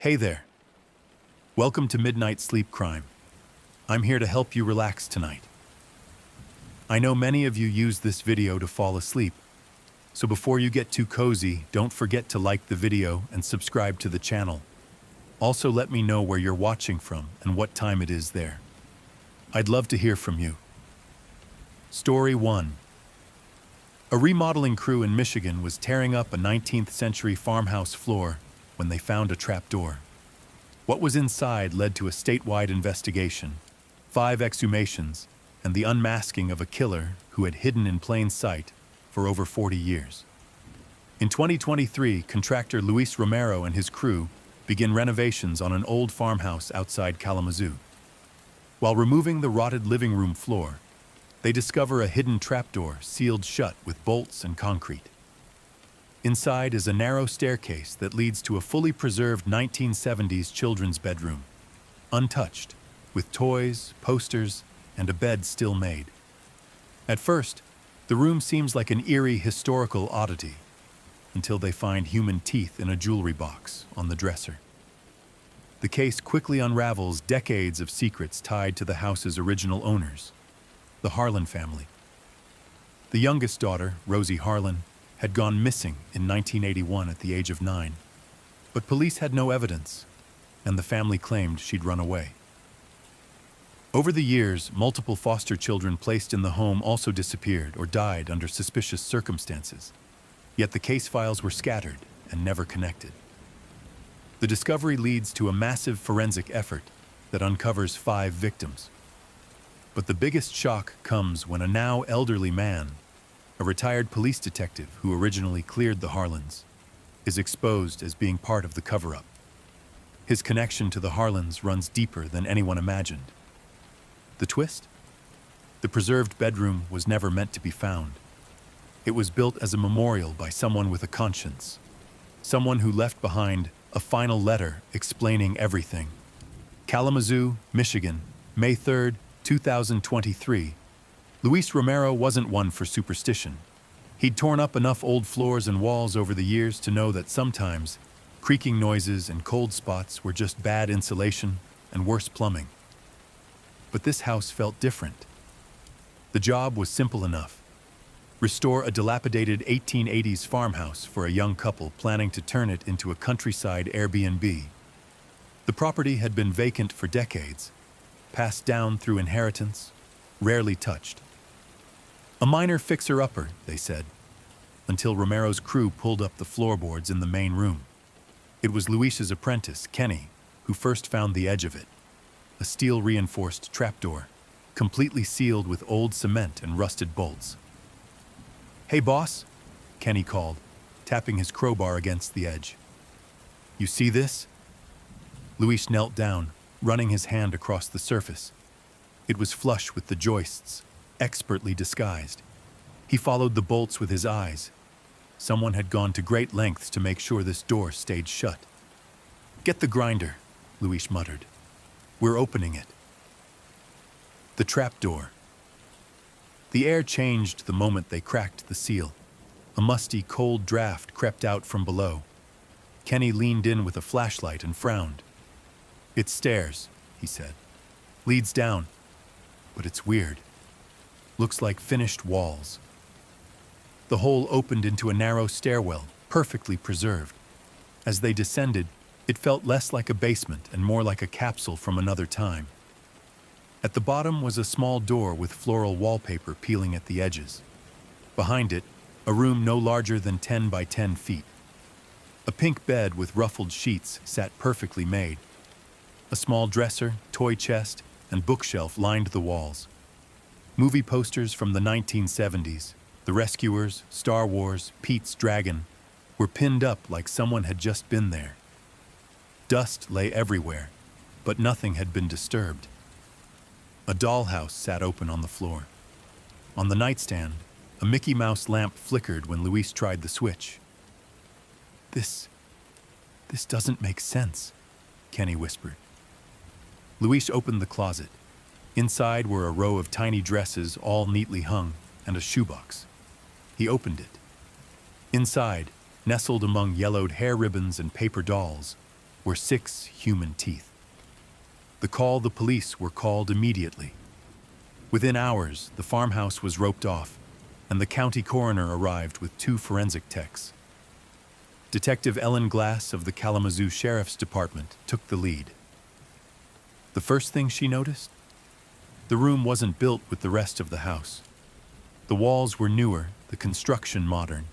Hey there. Welcome to Midnight Sleep Crime. I'm here to help you relax tonight. I know many of you use this video to fall asleep, so before you get too cozy, don't forget to like the video and subscribe to the channel. Also, let me know where you're watching from and what time it is there. I'd love to hear from you. Story 1. A remodeling crew in Michigan was tearing up a 19th century farmhouse floor when they found a trapdoor. What was inside led to a statewide investigation, 5 exhumations, and the unmasking of a killer who had hidden in plain sight for over 40 years. In 2023, contractor Luis Romero and his crew begin renovations on an old farmhouse outside Kalamazoo. While removing the rotted living room floor, they discover a hidden trapdoor sealed shut with bolts and concrete. Inside is a narrow staircase that leads to a fully preserved 1970s children's bedroom, untouched, with toys, posters, and a bed still made. At first, the room seems like an eerie historical oddity, until they find human teeth in a jewelry box on the dresser. The case quickly unravels decades of secrets tied to the house's original owners, the Harlan family. The youngest daughter, Rosie Harlan, had gone missing in 1981 at the age of 9, but police had no evidence, and the family claimed she'd run away. Over the years, multiple foster children placed in the home also disappeared or died under suspicious circumstances, yet the case files were scattered and never connected. The discovery leads to a massive forensic effort that uncovers 5 victims. But the biggest shock comes when a now elderly man, a retired police detective who originally cleared the Harlans, is exposed as being part of the cover-up. His connection to the Harlans runs deeper than anyone imagined. The twist? The preserved bedroom was never meant to be found. It was built as a memorial by someone with a conscience, someone who left behind a final letter explaining everything. Kalamazoo, Michigan, May 3rd, 2023. Luis Romero wasn't one for superstition. He'd torn up enough old floors and walls over the years to know that sometimes creaking noises and cold spots were just bad insulation and worse plumbing. But this house felt different. The job was simple enough. Restore a dilapidated 1880s farmhouse for a young couple planning to turn it into a countryside Airbnb. The property had been vacant for decades, passed down through inheritance, rarely touched. A minor fixer-upper, they said, until Romero's crew pulled up the floorboards in the main room. It was Luis's apprentice, Kenny, who first found the edge of it, a steel-reinforced trapdoor, completely sealed with old cement and rusted bolts. "Hey, boss," Kenny called, tapping his crowbar against the edge. "You see this?" Luis knelt down, running his hand across the surface. It was flush with the joists, expertly disguised. He followed the bolts with his eyes. Someone had gone to great lengths to make sure this door stayed shut. "Get the grinder," Luis muttered. "We're opening it." The trapdoor. The air changed the moment they cracked the seal. A musty, cold draft crept out from below. Kenny leaned in with a flashlight and frowned. "It's stairs," he said. "Leads down. But it's weird. Looks like finished walls." The hole opened into a narrow stairwell, perfectly preserved. As they descended, it felt less like a basement and more like a capsule from another time. At the bottom was a small door with floral wallpaper peeling at the edges. Behind it, a room no larger than 10 by 10 feet. A pink bed with ruffled sheets sat perfectly made. A small dresser, toy chest, and bookshelf lined the walls. Movie posters from the 1970s, The Rescuers, Star Wars, Pete's Dragon, were pinned up like someone had just been there. Dust lay everywhere, but nothing had been disturbed. A dollhouse sat open on the floor. On the nightstand, a Mickey Mouse lamp flickered when Luis tried the switch. This doesn't make sense," Kenny whispered. Luis opened the closet. Inside were a row of tiny dresses, all neatly hung, and a shoebox. He opened it. Inside, nestled among yellowed hair ribbons and paper dolls, were 6 human teeth. The police were called immediately. Within hours, the farmhouse was roped off, and the county coroner arrived with 2 forensic techs. Detective Ellen Glass of the Kalamazoo Sheriff's Department took the lead. The first thing she noticed? The room wasn't built with the rest of the house. The walls were newer, the construction modern.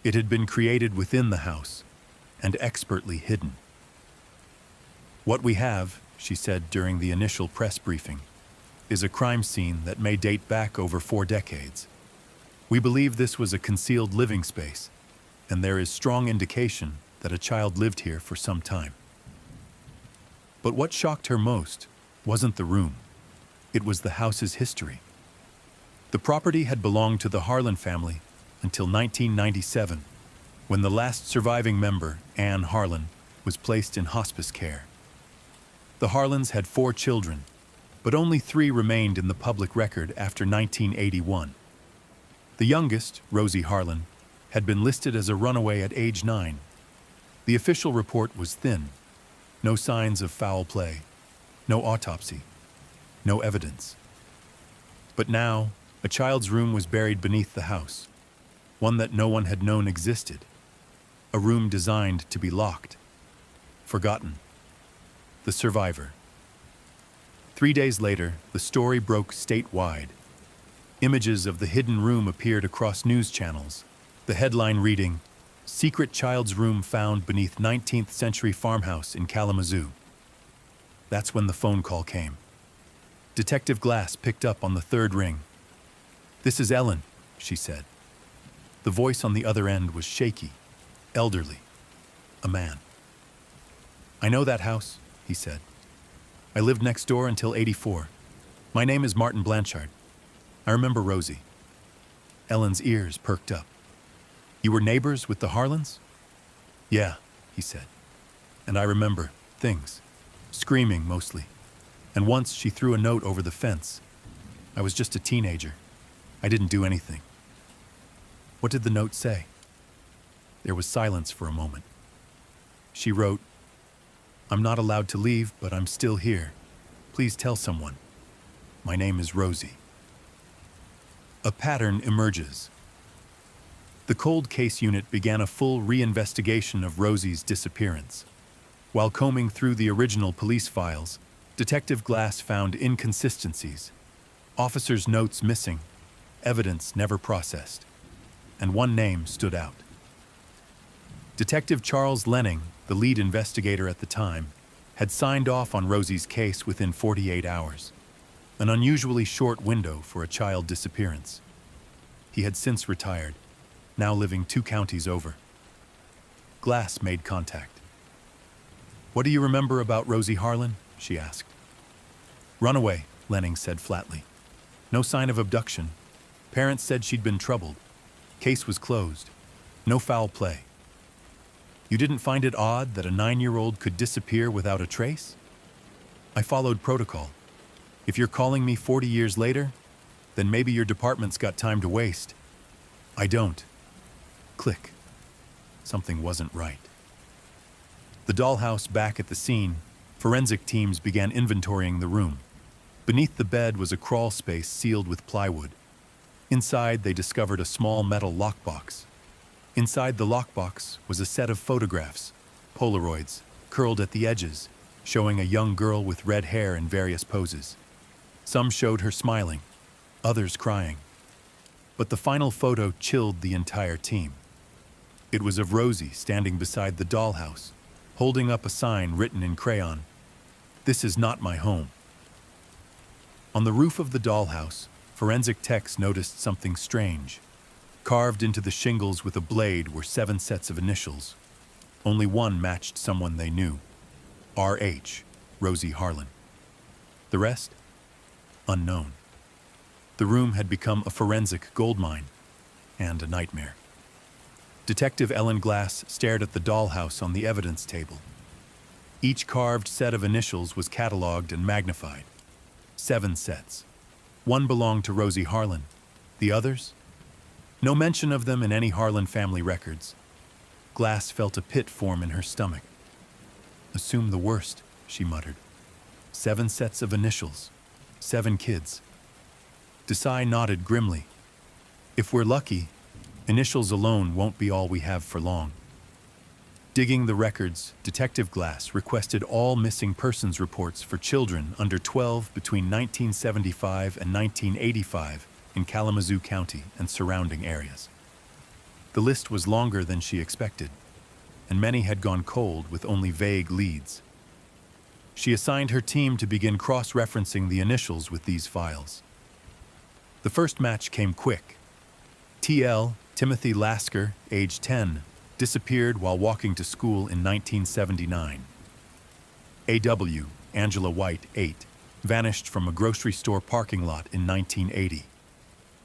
It had been created within the house and expertly hidden. "What we have," she said during the initial press briefing, "is a crime scene that may date back over 4 decades. We believe this was a concealed living space, and there is strong indication that a child lived here for some time." But what shocked her most wasn't the room. It was the house's history. The property had belonged to the Harlan family until 1997, when the last surviving member, Anne Harlan, was placed in hospice care. The Harlans had 4 children, but only 3 remained in the public record after 1981. The youngest, Rosie Harlan, had been listed as a runaway at age 9. The official report was thin. No signs of foul play, no autopsy, no evidence. But now, a child's room was buried beneath the house, one that no one had known existed. A room designed to be locked, forgotten. The survivor. 3 days later, the story broke statewide. Images of the hidden room appeared across news channels, the headline reading, "Secret Child's Room Found Beneath 19th Century Farmhouse in Kalamazoo." That's when the phone call came. Detective Glass picked up on the 3rd ring. "This is Ellen," she said. The voice on the other end was shaky, elderly, a man. "I know that house," he said. "I lived next door until 84. My name is Martin Blanchard. I remember Rosie." Ellen's ears perked up. "You were neighbors with the Harlans?" "Yeah," he said. "And I remember things. Screaming, mostly. And once she threw a note over the fence. I was just a teenager. I didn't do anything." "What did the note say?" There was silence for a moment. She wrote, "I'm not allowed to leave, but I'm still here. Please tell someone. My name is Rosie." A pattern emerges. The cold case unit began a full reinvestigation of Rosie's disappearance. While combing through the original police files, Detective Glass found inconsistencies, officers' notes missing, evidence never processed, and one name stood out. Detective Charles Lenning, the lead investigator at the time, had signed off on Rosie's case within 48 hours, an unusually short window for a child disappearance. He had since retired, now living 2 counties over. Glass made contact. "What do you remember about Rosie Harlan?" she asked. "Runaway," Lenning said flatly. "No sign of abduction. Parents said she'd been troubled. Case was closed. No foul play." "You didn't find it odd that a 9-year-old could disappear without a trace?" "I followed protocol. If you're calling me 40 years later, then maybe your department's got time to waste. I don't." Click. Something wasn't right. The dollhouse back at the scene, forensic teams began inventorying the room. Beneath the bed was a crawl space sealed with plywood. Inside, they discovered a small metal lockbox. Inside the lockbox was a set of photographs, Polaroids, curled at the edges, showing a young girl with red hair in various poses. Some showed her smiling, others crying. But the final photo chilled the entire team. It was of Rosie standing beside the dollhouse, holding up a sign written in crayon, "This is not my home." On the roof of the dollhouse, forensic techs noticed something strange. Carved into the shingles with a blade were 7 sets of initials. Only one matched someone they knew. R.H., Rosie Harlan. The rest? Unknown. The room had become a forensic goldmine and a nightmare. Detective Ellen Glass stared at the dollhouse on the evidence table. Each carved set of initials was cataloged and magnified. 7 sets. One belonged to Rosie Harlan. The others? No mention of them in any Harlan family records. Glass felt a pit form in her stomach. Assume the worst, she muttered. 7 sets of initials. 7 kids. Desai nodded grimly. If we're lucky, initials alone won't be all we have for long. Digging the records, Detective Glass requested all missing persons reports for children under 12 between 1975 and 1985 in Kalamazoo County and surrounding areas. The list was longer than she expected, and many had gone cold with only vague leads. She assigned her team to begin cross-referencing the initials with these files. The first match came quick. TL, Timothy Lasker, age 10, disappeared while walking to school in 1979. AW, Angela White, 8, vanished from a grocery store parking lot in 1980.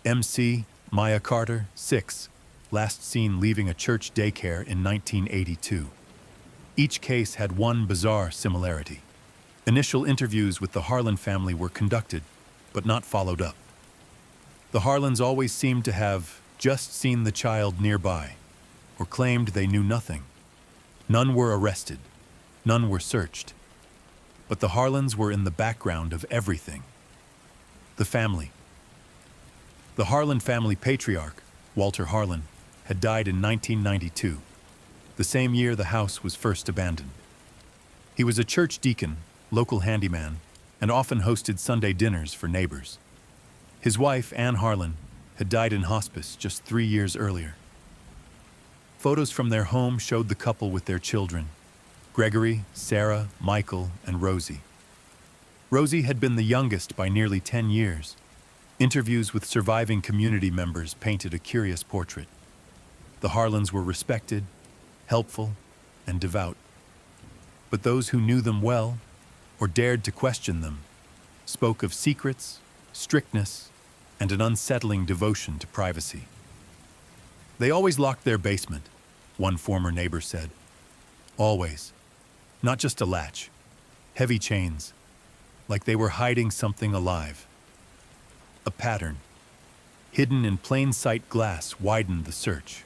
MC, Maya Carter, 6, last seen leaving a church daycare in 1982. Each case had one bizarre similarity. Initial interviews with the Harlan family were conducted, but not followed up. The Harlans always seemed to have just seen the child nearby, or claimed they knew nothing. None were arrested, none were searched. But the Harlans were in the background of everything. The family. The Harlan family patriarch, Walter Harlan, had died in 1992, the same year the house was first abandoned. He was a church deacon, local handyman, and often hosted Sunday dinners for neighbors. His wife, Ann Harlan, had died in hospice just 3 years earlier. Photos from their home showed the couple with their children, Gregory, Sarah, Michael, and Rosie. Rosie had been the youngest by nearly 10 years. Interviews with surviving community members painted a curious portrait. The Harlans were respected, helpful, and devout. But those who knew them well, or dared to question them, spoke of secrets, strictness, and an unsettling devotion to privacy. They always locked their basement, one former neighbor said. Always. Not just a latch. Heavy chains. Like they were hiding something alive. A pattern. Hidden in plain sight glass widened the search.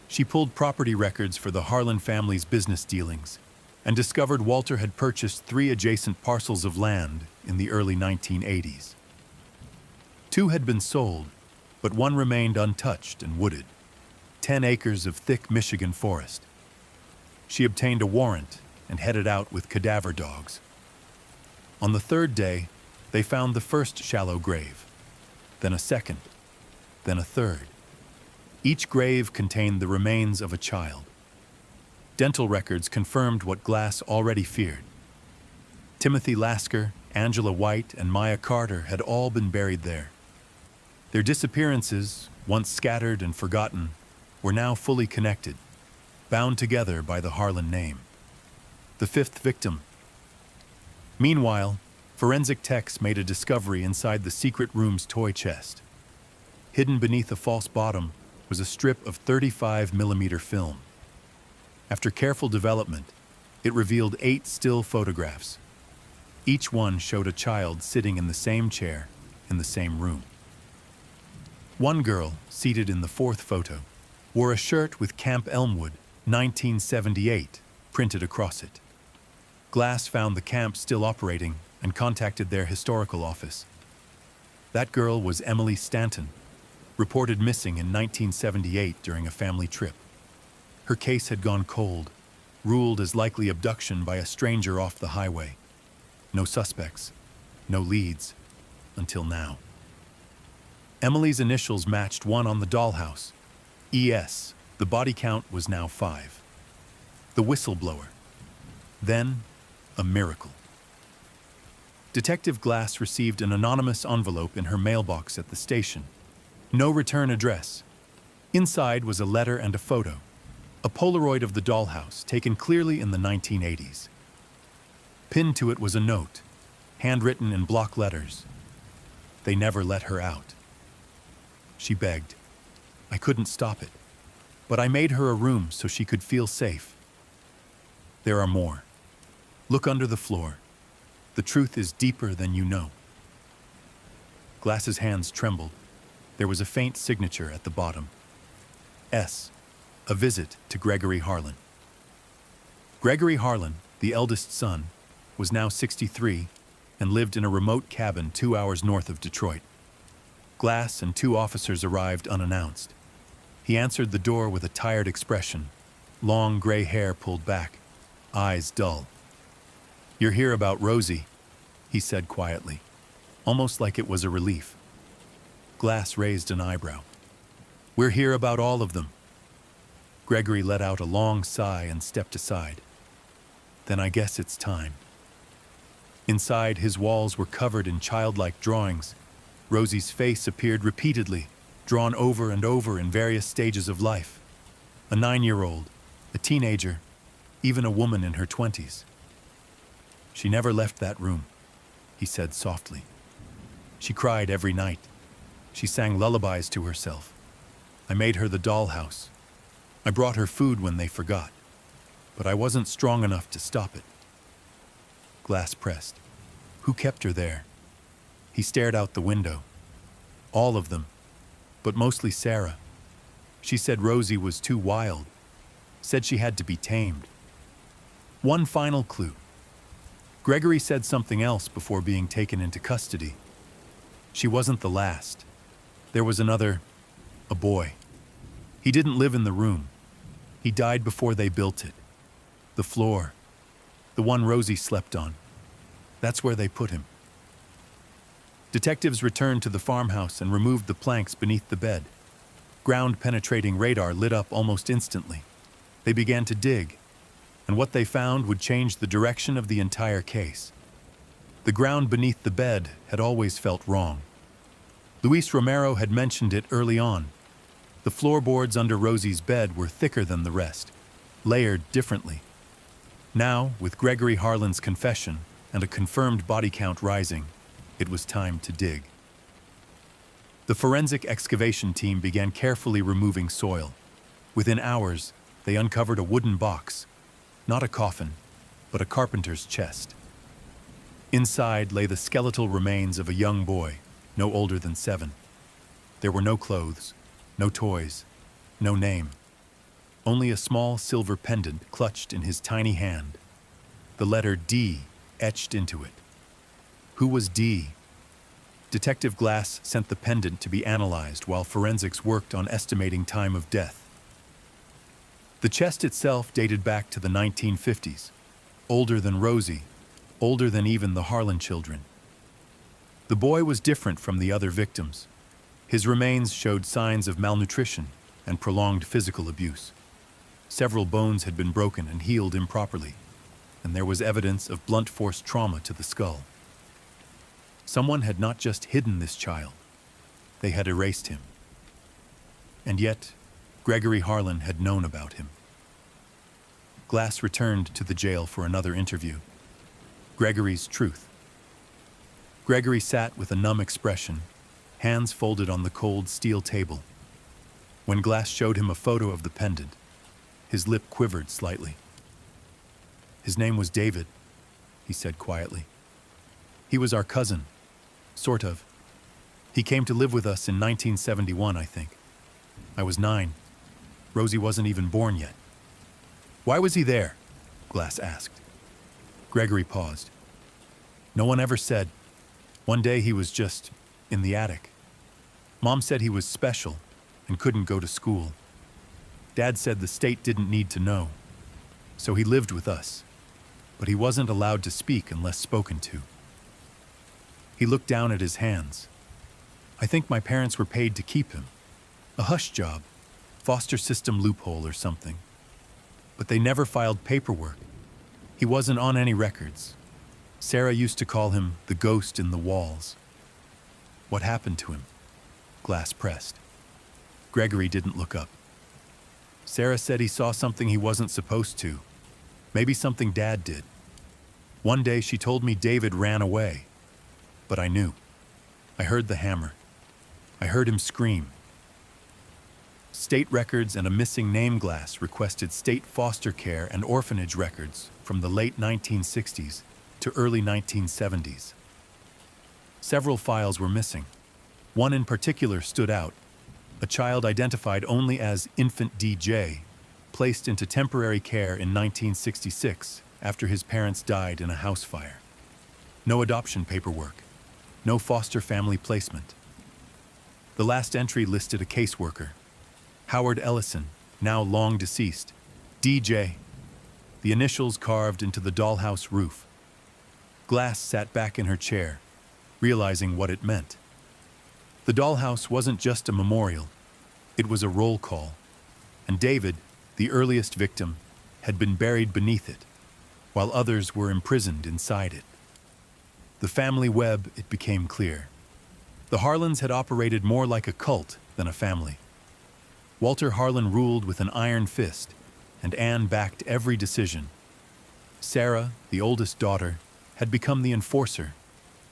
She pulled property records for the Harlan family's business dealings and discovered Walter had purchased 3 adjacent parcels of land in the early 1980s. 2 had been sold, but 1 remained untouched and wooded. 10 acres of thick Michigan forest. She obtained a warrant and headed out with cadaver dogs. On the 3rd day, they found the first shallow grave, then a second, then a third. Each grave contained the remains of a child. Dental records confirmed what Glass already feared. Timothy Lasker, Angela White, and Maya Carter had all been buried there. Their disappearances, once scattered and forgotten, were now fully connected, bound together by the Harlan name. The 5th victim. Meanwhile, forensic techs made a discovery inside the secret room's toy chest. Hidden beneath a false bottom was a strip of 35mm film. After careful development, it revealed 8 still photographs. Each one showed a child sitting in the same chair in the same room. One girl, seated in the 4th photo, wore a shirt with Camp Elmwood, 1978, printed across it. Glass found the camp still operating and contacted their historical office. That girl was Emily Stanton, reported missing in 1978 during a family trip. Her case had gone cold, ruled as likely abduction by a stranger off the highway. No suspects, no leads, until now. Emily's initials matched one on the dollhouse. ES, the body count was now 5. The whistleblower. Then, a miracle. Detective Glass received an anonymous envelope in her mailbox at the station. No return address. Inside was a letter and a photo. A Polaroid of the dollhouse, taken clearly in the 1980s. Pinned to it was a note, handwritten in block letters. They never let her out. She begged. I couldn't stop it, but I made her a room so she could feel safe. There are more. Look under the floor. The truth is deeper than you know. Glass's hands trembled. There was a faint signature at the bottom. S. A visit to Gregory Harlan. Gregory Harlan, the eldest son, was now 63 and lived in a remote cabin 2 hours north of Detroit. Glass and 2 officers arrived unannounced. He answered the door with a tired expression, long gray hair pulled back, eyes dull. "You're here about Rosie," he said quietly, almost like it was a relief. Glass raised an eyebrow. "We're here about all of them." Gregory let out a long sigh and stepped aside. "Then I guess it's time." Inside, his walls were covered in childlike drawings. Rosie's face appeared repeatedly, drawn over and over in various stages of life. A 9-year-old, a teenager, even a woman in her 20s. "She never left that room," he said softly. "She cried every night. She sang lullabies to herself. I made her the dollhouse. I brought her food when they forgot. But I wasn't strong enough to stop it." Glass pressed. "Who kept her there?" He stared out the window. "All of them, but mostly Sarah. She said Rosie was too wild, said she had to be tamed." One final clue. Gregory said something else before being taken into custody. She wasn't the last. There was another, a boy. He didn't live in the room. He died before they built it. The floor, the one Rosie slept on, that's where they put him. Detectives returned to the farmhouse and removed the planks beneath the bed. Ground-penetrating radar lit up almost instantly. They began to dig, and what they found would change the direction of the entire case. The ground beneath the bed had always felt wrong. Luis Romero had mentioned it early on. The floorboards under Rosie's bed were thicker than the rest, layered differently. Now, with Gregory Harlan's confession and a confirmed body count rising, it was time to dig. The forensic excavation team began carefully removing soil. Within hours, they uncovered a wooden box, not a coffin, but a carpenter's chest. Inside lay the skeletal remains of a young boy, no older than 7. There were no clothes, no toys, no name. Only a small silver pendant clutched in his tiny hand. The letter D etched into it. Who was D? Detective Glass sent the pendant to be analyzed while forensics worked on estimating time of death. The chest itself dated back to the 1950s, older than Rosie, older than even the Harlan children. The boy was different from the other victims. His remains showed signs of malnutrition and prolonged physical abuse. Several bones had been broken and healed improperly, and there was evidence of blunt force trauma to the skull. Someone had not just hidden this child, they had erased him. And yet, Gregory Harlan had known about him. Glass returned to the jail for another interview. Gregory's truth. Gregory sat with a numb expression, hands folded on the cold steel table. When Glass showed him a photo of the pendant, his lip quivered slightly. "His name was David," he said quietly. "He was our cousin, sort of. He came to live with us in 1971, I think. I was 9. Rosie wasn't even born yet." "Why was he there?" Glass asked. Gregory paused. "No one ever said. One day he was just in the attic. Mom said he was special and couldn't go to school. Dad said the state didn't need to know, so he lived with us, but he wasn't allowed to speak unless spoken to." He looked down at his hands. "I think my parents were paid to keep him. A hush job, foster system loophole or something. But they never filed paperwork. He wasn't on any records. Sarah used to call him the ghost in the walls." "What happened to him?" Glass pressed. Gregory didn't look up. "Sarah said he saw something he wasn't supposed to. Maybe something Dad did. One day she told me David ran away. But I knew. I heard the hammer. I heard him scream." State records and a missing name Glass requested state foster care and orphanage records from the late 1960s to early 1970s. Several files were missing. One in particular stood out, a child identified only as Infant DJ, placed into temporary care in 1966 after his parents died in a house fire. No adoption paperwork, no foster family placement. The last entry listed a caseworker, Howard Ellison, now long deceased, DJ, the initials carved into the dollhouse roof. Glass sat back in her chair, realizing what it meant. The dollhouse wasn't just a memorial, it was a roll call, and David, the earliest victim, had been buried beneath it, while others were imprisoned inside it. The family web, it became clear. The Harlans had operated more like a cult than a family. Walter Harlan ruled with an iron fist, and Anne backed every decision. Sarah, the oldest daughter, had become the enforcer,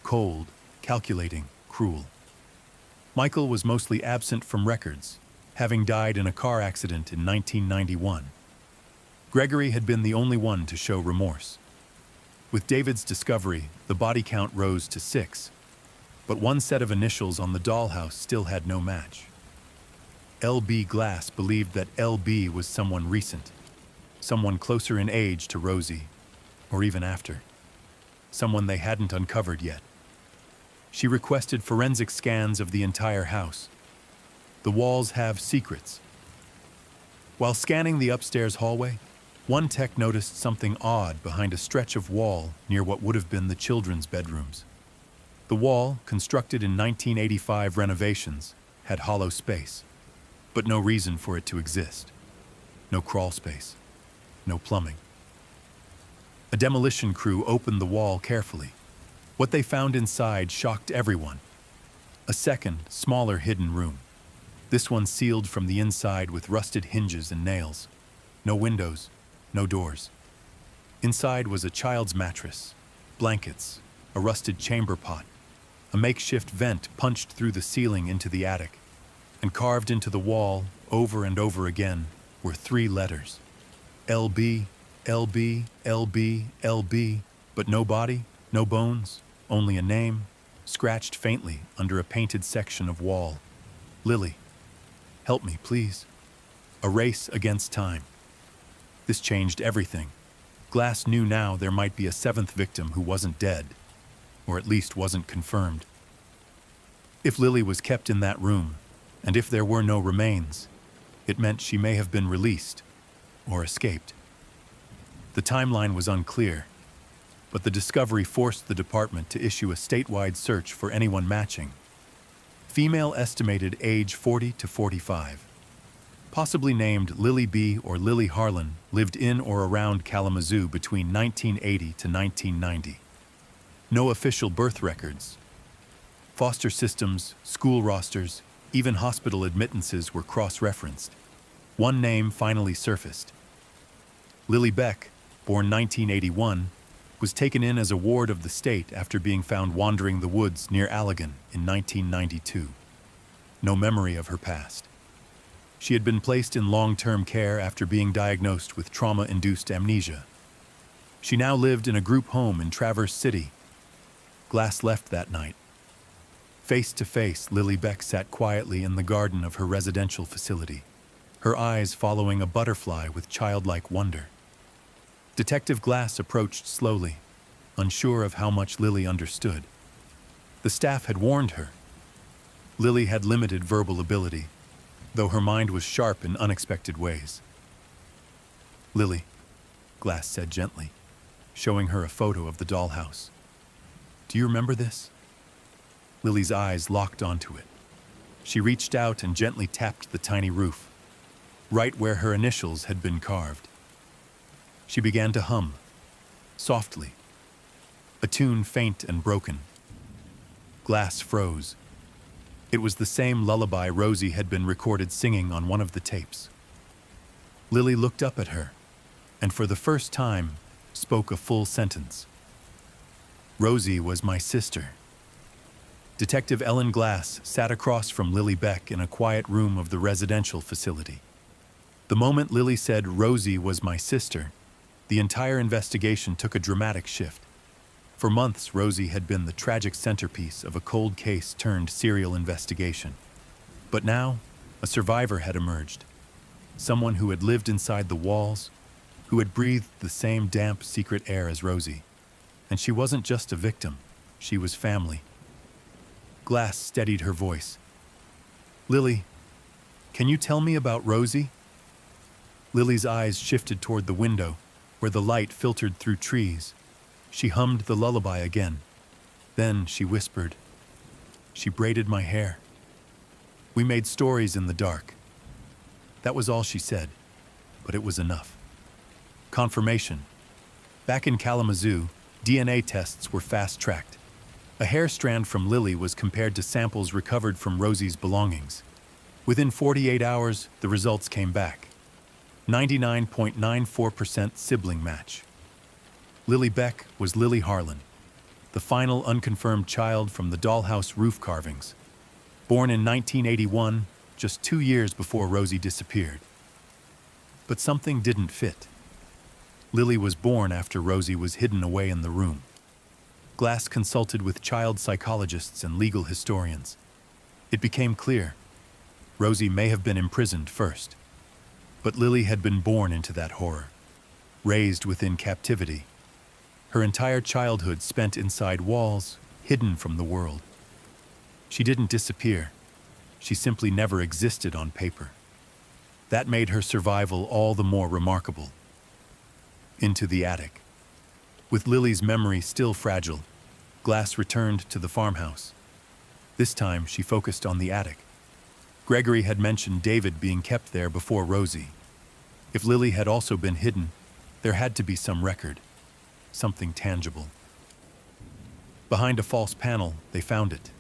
cold, calculating, cruel. Michael was mostly absent from records, having died in a car accident in 1991. Gregory had been the only one to show remorse. With David's discovery, the body count rose to 6, but one set of initials on the dollhouse still had no match. L.B. Glass believed that L.B. was someone recent, someone closer in age to Rosie, or even after, someone they hadn't uncovered yet. She requested forensic scans of the entire house. The walls have secrets. While scanning the upstairs hallway, one tech noticed something odd behind a stretch of wall near what would have been the children's bedrooms. The wall, constructed in 1985 renovations, had hollow space, but no reason for it to exist. No crawl space, no plumbing. A demolition crew opened the wall carefully. What they found inside shocked everyone. A second, smaller hidden room. This one sealed from the inside with rusted hinges and nails. No windows, no doors. Inside was a child's mattress, blankets, a rusted chamber pot, a makeshift vent punched through the ceiling into the attic, and carved into the wall, over and over again, were 3 letters. LB, LB, LB, LB, but no body, no bones, only a name, scratched faintly under a painted section of wall. Lily. Help me, please. A race against time. This changed everything. Glass knew now there might be a 7th victim who wasn't dead, or at least wasn't confirmed. If Lily was kept in that room, and if there were no remains, it meant she may have been released, or escaped. The timeline was unclear, but the discovery forced the department to issue a statewide search for anyone matching. Female estimated age 40 to 45. Possibly named Lily B. or Lily Harlan, lived in or around Kalamazoo between 1980 to 1990. No official birth records. Foster systems, school rosters, even hospital admittances were cross-referenced. One name finally surfaced. Lily Beck, born 1981, was taken in as a ward of the state after being found wandering the woods near Allegan in 1992. No memory of her past. She had been placed in long-term care after being diagnosed with trauma-induced amnesia. She now lived in a group home in Traverse City. Glass left that night. Face to face, Lily Beck sat quietly in the garden of her residential facility, her eyes following a butterfly with childlike wonder. Detective Glass approached slowly, unsure of how much Lily understood. The staff had warned her. Lily had limited verbal ability, though her mind was sharp in unexpected ways. Lily, Glass said gently, showing her a photo of the dollhouse. Do you remember this? Lily's eyes locked onto it. She reached out and gently tapped the tiny roof, right where her initials had been carved. She began to hum, softly, a tune faint and broken. Glass froze. It was the same lullaby Rosie had been recorded singing on one of the tapes. Lily looked up at her, and for the first time, spoke a full sentence. Rosie was my sister. Detective Ellen Glass sat across from Lily Beck in a quiet room of the residential facility. The moment Lily said Rosie was my sister, the entire investigation took a dramatic shift. For months, Rosie had been the tragic centerpiece of a cold case turned serial investigation. But now, a survivor had emerged. Someone who had lived inside the walls, who had breathed the same damp, secret air as Rosie. And she wasn't just a victim, she was family. Glass steadied her voice. Lily, can you tell me about Rosie? Lily's eyes shifted toward the window, where the light filtered through trees. She hummed the lullaby again. Then she whispered, "She braided my hair. We made stories in the dark." That was all she said, but it was enough. Confirmation. Back in Kalamazoo, DNA tests were fast-tracked. A hair strand from Lily was compared to samples recovered from Rosie's belongings. Within 48 hours, the results came back. 99.94% sibling match. Lily Beck was Lily Harlan, the final unconfirmed child from the dollhouse roof carvings. Born in 1981, just 2 years before Rosie disappeared. But something didn't fit. Lily was born after Rosie was hidden away in the room. Glass consulted with child psychologists and legal historians. It became clear Rosie may have been imprisoned first. But Lily had been born into that horror, raised within captivity. Her entire childhood spent inside walls, hidden from the world. She didn't disappear. She simply never existed on paper. That made her survival all the more remarkable. Into the attic. With Lily's memory still fragile, Glass returned to the farmhouse. This time she focused on the attic. Gregory had mentioned David being kept there before Rosie. If Lily had also been hidden, there had to be some record, something tangible. Behind a false panel, they found it.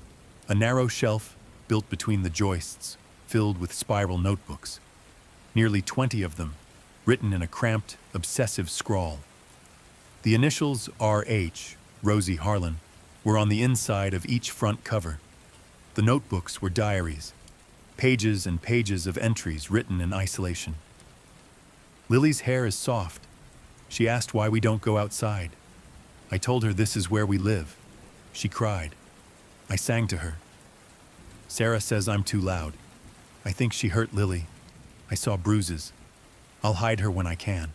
A narrow shelf built between the joists, filled with spiral notebooks. Nearly 20 of them, written in a cramped, obsessive scrawl. The initials R.H., Rosie Harlan, were on the inside of each front cover. The notebooks were diaries, pages and pages of entries written in isolation. Lily's hair is soft. She asked why we don't go outside. I told her this is where we live. She cried. I sang to her. Sarah says I'm too loud. I think she hurt Lily. I saw bruises. I'll hide her when I can.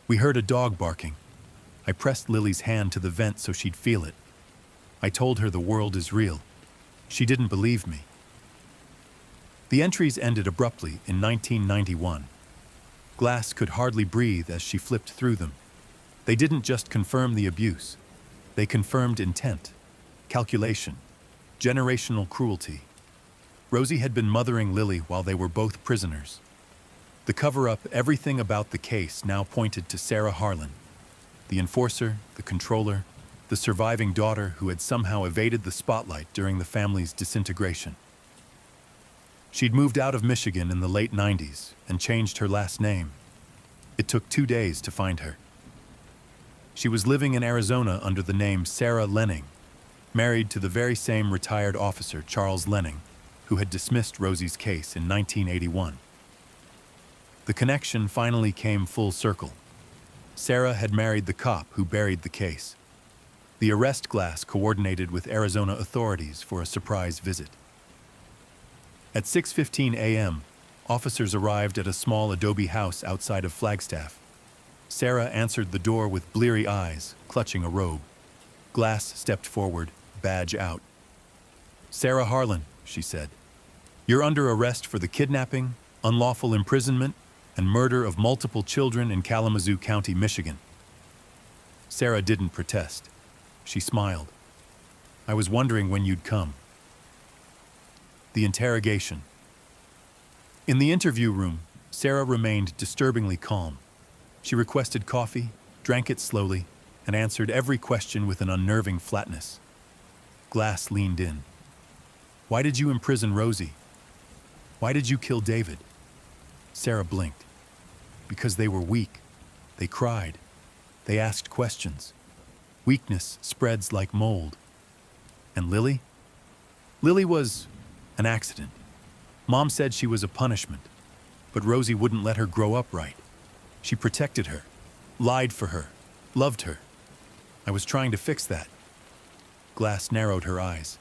We heard a dog barking. I pressed Lily's hand to the vent so she'd feel it. I told her the world is real. She didn't believe me. The entries ended abruptly in 1991. Glass could hardly breathe as she flipped through them. They didn't just confirm the abuse. They confirmed intent, calculation, generational cruelty. Rosie had been mothering Lily while they were both prisoners. The cover-up, everything about the case now pointed to Sarah Harlan, the enforcer, the controller, the surviving daughter who had somehow evaded the spotlight during the family's disintegration. She'd moved out of Michigan in the late 90s and changed her last name. It took 2 days to find her. She was living in Arizona under the name Sarah Lenning, married to the very same retired officer, Charles Lenning, who had dismissed Rosie's case in 1981. The connection finally came full circle. Sarah had married the cop who buried the case. The arrest Glass coordinated with Arizona authorities for a surprise visit. At 6:15 a.m., officers arrived at a small adobe house outside of Flagstaff. Sarah answered the door with bleary eyes, clutching a robe. Glass stepped forward, badge out. "Sarah Harlan," she said, "you're under arrest for the kidnapping, unlawful imprisonment, and murder of multiple children in Kalamazoo County, Michigan." Sarah didn't protest. She smiled. "I was wondering when you'd come." The interrogation. In the interview room, Sarah remained disturbingly calm. She requested coffee, drank it slowly, and answered every question with an unnerving flatness. Glass leaned in. "Why did you imprison Rosie? Why did you kill David?" Sarah blinked. "Because they were weak. They cried. They asked questions. Weakness spreads like mold." "And Lily?" "Lily was an accident. Mom said she was a punishment, but Rosie wouldn't let her grow up right. She protected her, lied for her, loved her. I was trying to fix that." Glass narrowed her eyes.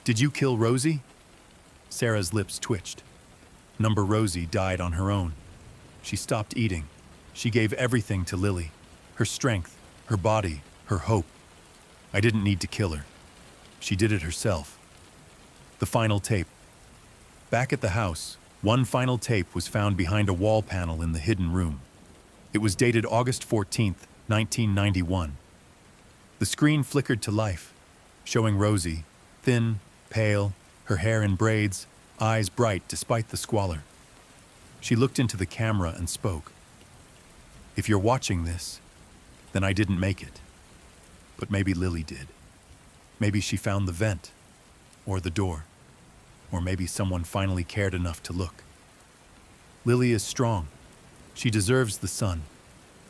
"Did you kill Rosie?" Sarah's lips twitched. Number Rosie died on her own. She stopped eating. She gave everything to Lily. Her strength, her body, her hope. I didn't need to kill her. She did it herself. The final tape. Back at the house, one final tape was found behind a wall panel in the hidden room. It was dated August 14th, 1991. The screen flickered to life, showing Rosie, thin, pale, her hair in braids, eyes bright despite the squalor. She looked into the camera and spoke. If you're watching this, then I didn't make it. But maybe Lily did. Maybe she found the vent, or the door, or maybe someone finally cared enough to look. Lily is strong. She deserves the sun.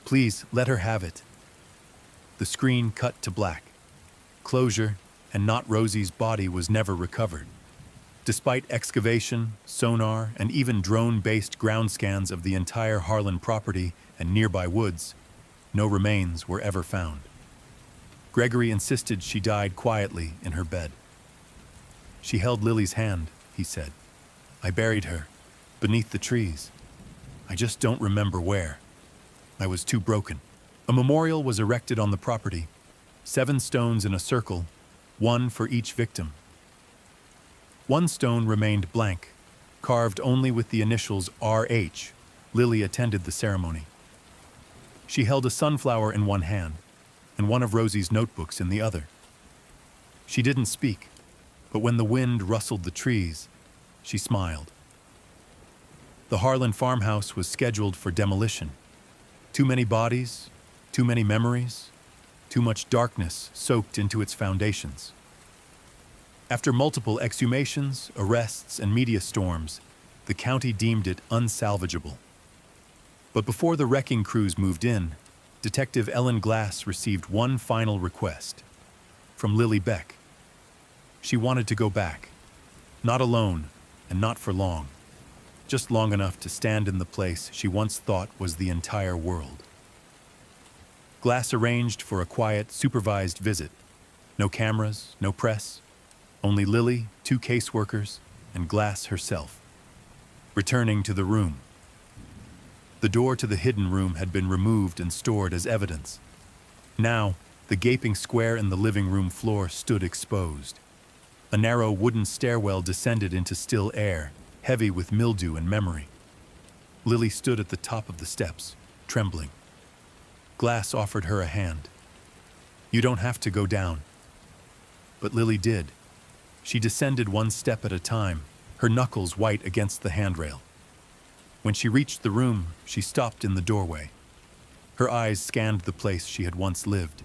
Please, let her have it. The screen cut to black. Closure, and not Rosie's body was never recovered. Despite excavation, sonar, and even drone-based ground scans of the entire Harlan property and nearby woods, no remains were ever found. Gregory insisted she died quietly in her bed. She held Lily's hand, he said. I buried her, beneath the trees. I just don't remember where. I was too broken. A memorial was erected on the property, 7 stones in a circle, one for each victim. One stone remained blank, carved only with the initials R.H. Lily attended the ceremony. She held a sunflower in one hand and one of Rosie's notebooks in the other. She didn't speak, but when the wind rustled the trees, she smiled. The Harlan farmhouse was scheduled for demolition. Too many bodies, too many memories, too much darkness soaked into its foundations. After multiple exhumations, arrests, and media storms, the county deemed it unsalvageable. But before the wrecking crews moved in, Detective Ellen Glass received one final request from Lily Beck. She wanted to go back, not alone and not for long, just long enough to stand in the place she once thought was the entire world. Glass arranged for a quiet, supervised visit. No cameras, no press, only Lily, 2 caseworkers, and Glass herself. Returning to the room. The door to the hidden room had been removed and stored as evidence. Now, the gaping square in the living room floor stood exposed. A narrow wooden stairwell descended into still air, heavy with mildew and memory. Lily stood at the top of the steps, trembling. Glass offered her a hand. You don't have to go down. But Lily did. She descended 1 step at a time, her knuckles white against the handrail. When she reached the room, she stopped in the doorway. Her eyes scanned the place she had once lived.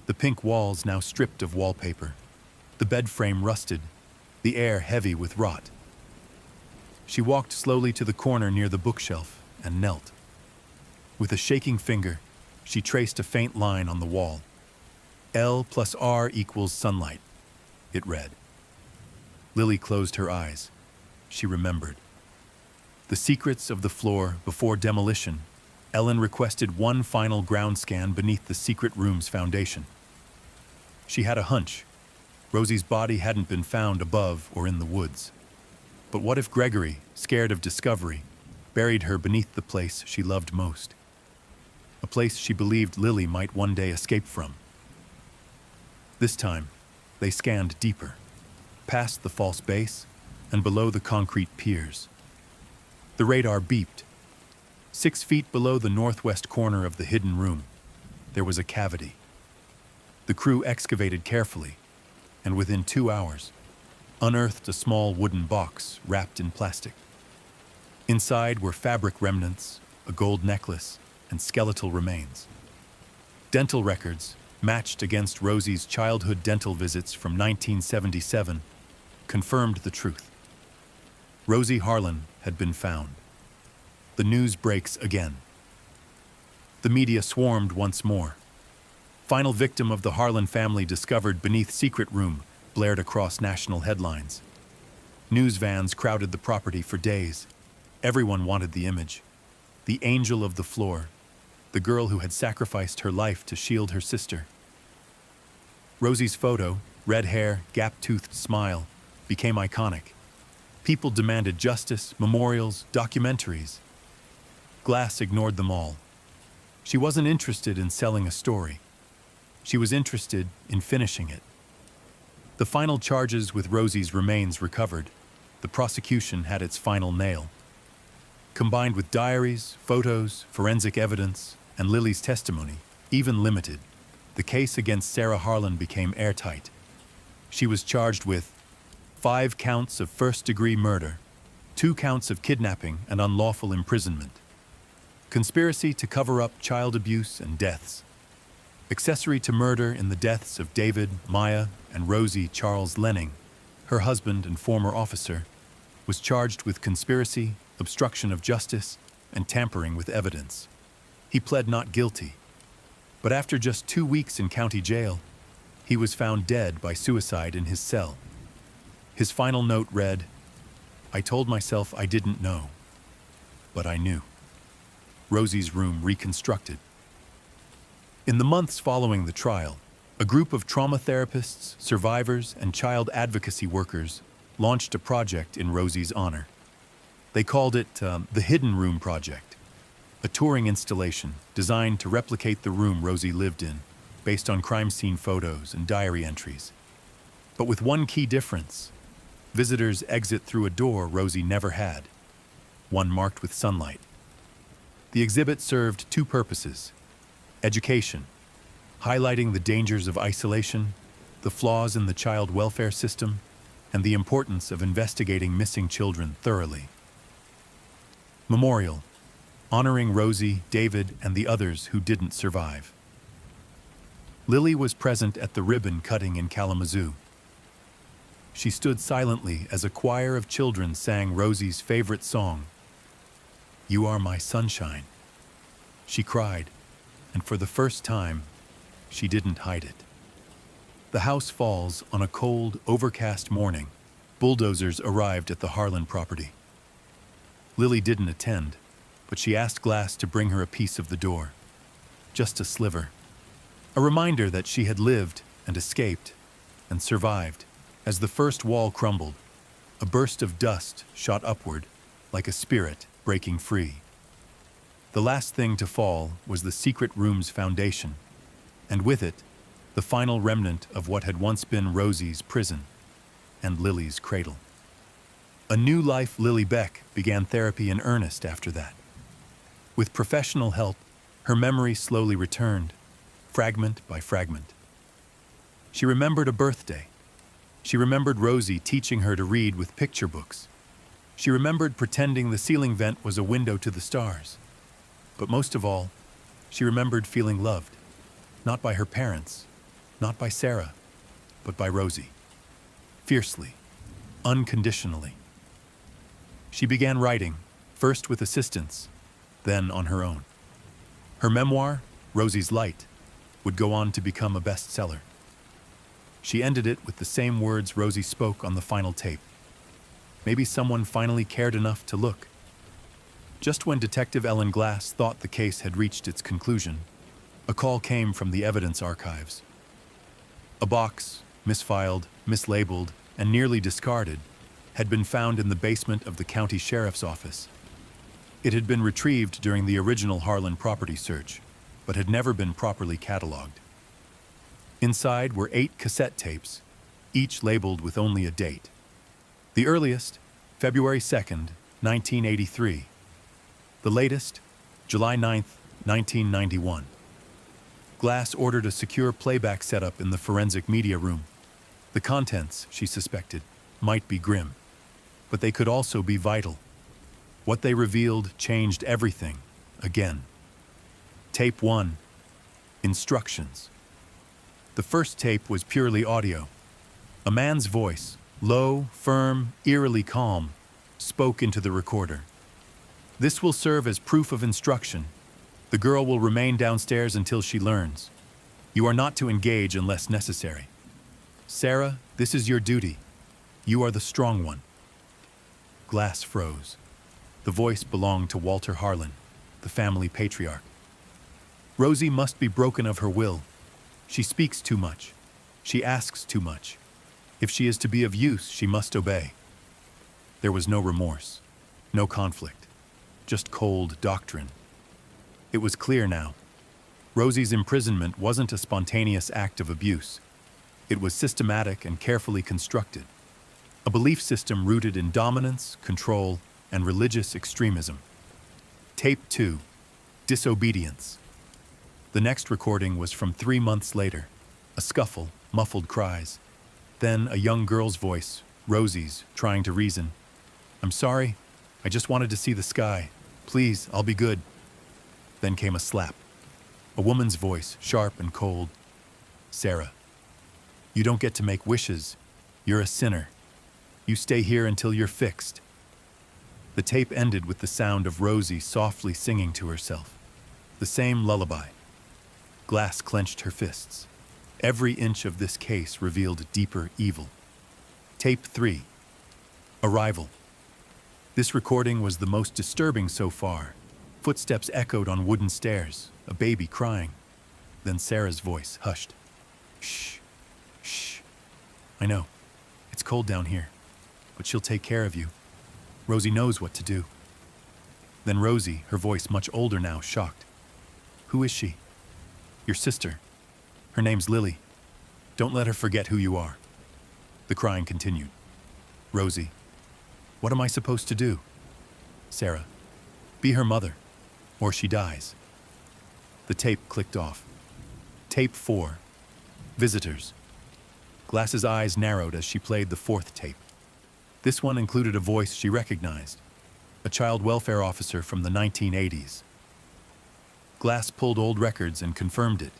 The pink walls now stripped of wallpaper. The bed frame rusted, the air heavy with rot. She walked slowly to the corner near the bookshelf and knelt. With a shaking finger, she traced a faint line on the wall. L plus R equals sunlight, it read. Lily closed her eyes. She remembered. The secrets of the floor before demolition, Ellen requested one final ground scan beneath the secret room's foundation. She had a hunch. Rosie's body hadn't been found above or in the woods. But what if Gregory, scared of discovery, buried her beneath the place she loved most? A place she believed Lily might one day escape from. This time, they scanned deeper, past the false base and below the concrete piers. The radar beeped. 6 feet below the northwest corner of the hidden room, there was a cavity. The crew excavated carefully, and within 2 hours, unearthed a small wooden box wrapped in plastic. Inside were fabric remnants, a gold necklace, and skeletal remains. Dental records, matched against Rosie's childhood dental visits from 1977, confirmed the truth. Rosie Harlan had been found. The news breaks again. The media swarmed once more. Final victim of the Harlan family discovered beneath secret room blared across national headlines. News vans crowded the property for days. Everyone wanted the image. The angel of the floor, the girl who had sacrificed her life to shield her sister. Rosie's photo, red hair, gap-toothed smile, became iconic. People demanded justice, memorials, documentaries. Glass ignored them all. She wasn't interested in selling a story. She was interested in finishing it. The final charges with Rosie's remains recovered, the prosecution had its final nail. Combined with diaries, photos, forensic evidence, and Lily's testimony, even limited, the case against Sarah Harlan became airtight. She was charged with 5 counts of first-degree murder, 2 counts of kidnapping and unlawful imprisonment, conspiracy to cover up child abuse and deaths, accessory to murder in the deaths of David, Maya, and Rosie Charles Lenning. Her husband and former officer was charged with conspiracy, obstruction of justice, and tampering with evidence. He pled not guilty, but after just 2 weeks in county jail, he was found dead by suicide in his cell. His final note read, "I told myself I didn't know, but I knew." Rosie's room reconstructed. In the months following the trial, a group of trauma therapists, survivors, and child advocacy workers launched a project in Rosie's honor. They called it the Hidden Room Project, a touring installation designed to replicate the room Rosie lived in, based on crime scene photos and diary entries. But with one key difference: visitors exit through a door Rosie never had, one marked with sunlight. The exhibit served 2 purposes: education, highlighting the dangers of isolation, the flaws in the child welfare system, and the importance of investigating missing children thoroughly. Memorial, honoring Rosie, David, and the others who didn't survive. Lily was present at the ribbon cutting in Kalamazoo. She stood silently as a choir of children sang Rosie's favorite song, "You Are My Sunshine." She cried, and for the first time, she didn't hide it. The house falls on a cold, overcast morning. Bulldozers arrived at the Harlan property. Lily didn't attend, but she asked Glass to bring her a piece of the door. Just a sliver. A reminder that she had lived and escaped and survived. As the first wall crumbled, a burst of dust shot upward like a spirit breaking free. The last thing to fall was the secret room's foundation, and with it, the final remnant of what had once been Rosie's prison and Lily's cradle. A new life. Lily Beck began therapy in earnest after that. With professional help, her memory slowly returned, fragment by fragment. She remembered a birthday. She remembered Rosie teaching her to read with picture books. She remembered pretending the ceiling vent was a window to the stars. But most of all, she remembered feeling loved, not by her parents, not by Sarah, but by Rosie. Fiercely, unconditionally. She began writing, first with assistance, then on her own. Her memoir, Rosie's Light, would go on to become a bestseller. She ended it with the same words Rosie spoke on the final tape. Maybe someone finally cared enough to look. Just when Detective Ellen Glass thought the case had reached its conclusion, a call came from the evidence archives. A box, misfiled, mislabeled, and nearly discarded, had been found in the basement of the county sheriff's office. It had been retrieved during the original Harlan property search, but had never been properly cataloged. Inside were 8 cassette tapes, each labeled with only a date. The earliest, February 2nd, 1983. The latest, July 9th, 1991. Glass ordered a secure playback setup in the forensic media room. The contents, she suspected, might be grim, but they could also be vital. What they revealed changed everything, again. Tape 1, Instructions. The first tape was purely audio. A man's voice, low, firm, eerily calm, spoke into the recorder. This will serve as proof of instruction. The girl will remain downstairs until she learns. You are not to engage unless necessary. Sarah, this is your duty. You are the strong one. Glass froze. The voice belonged to Walter Harlan, the family patriarch. Rosie must be broken of her will. She speaks too much. She asks too much. If she is to be of use, she must obey. There was no remorse, no conflict, just cold doctrine. It was clear now. Rosie's imprisonment wasn't a spontaneous act of abuse. It was systematic and carefully constructed. A belief system rooted in dominance, control, and religious extremism. Tape 2. Disobedience. The next recording was from 3 months later. A scuffle, muffled cries. Then a young girl's voice, Rosie's, trying to reason. "I'm sorry. I just wanted to see the sky. Please, I'll be good." Then came a slap. A woman's voice, sharp and cold. "Sarah, you don't get to make wishes. You're a sinner. You stay here until you're fixed." The tape ended with the sound of Rosie softly singing to herself. The same lullaby. Glass clenched her fists. Every inch of this case revealed deeper evil. Tape 3. Arrival. This recording was the most disturbing so far. Footsteps echoed on wooden stairs, a baby crying. Then Sarah's voice hushed. "Shh, shh. I know, it's cold down here, but she'll take care of you. Rosie knows what to do." Then Rosie, her voice much older now, shocked. "Who is she?" "Your sister. Her name's Lily. Don't let her forget who you are." The crying continued. "Rosie, what am I supposed to do?" "Sarah, be her mother, or she dies." The tape clicked off. Tape 4. Visitors. Glass's eyes narrowed as she played the 4th tape. This one included a voice she recognized, a child welfare officer from the 1980s. Glass pulled old records and confirmed it.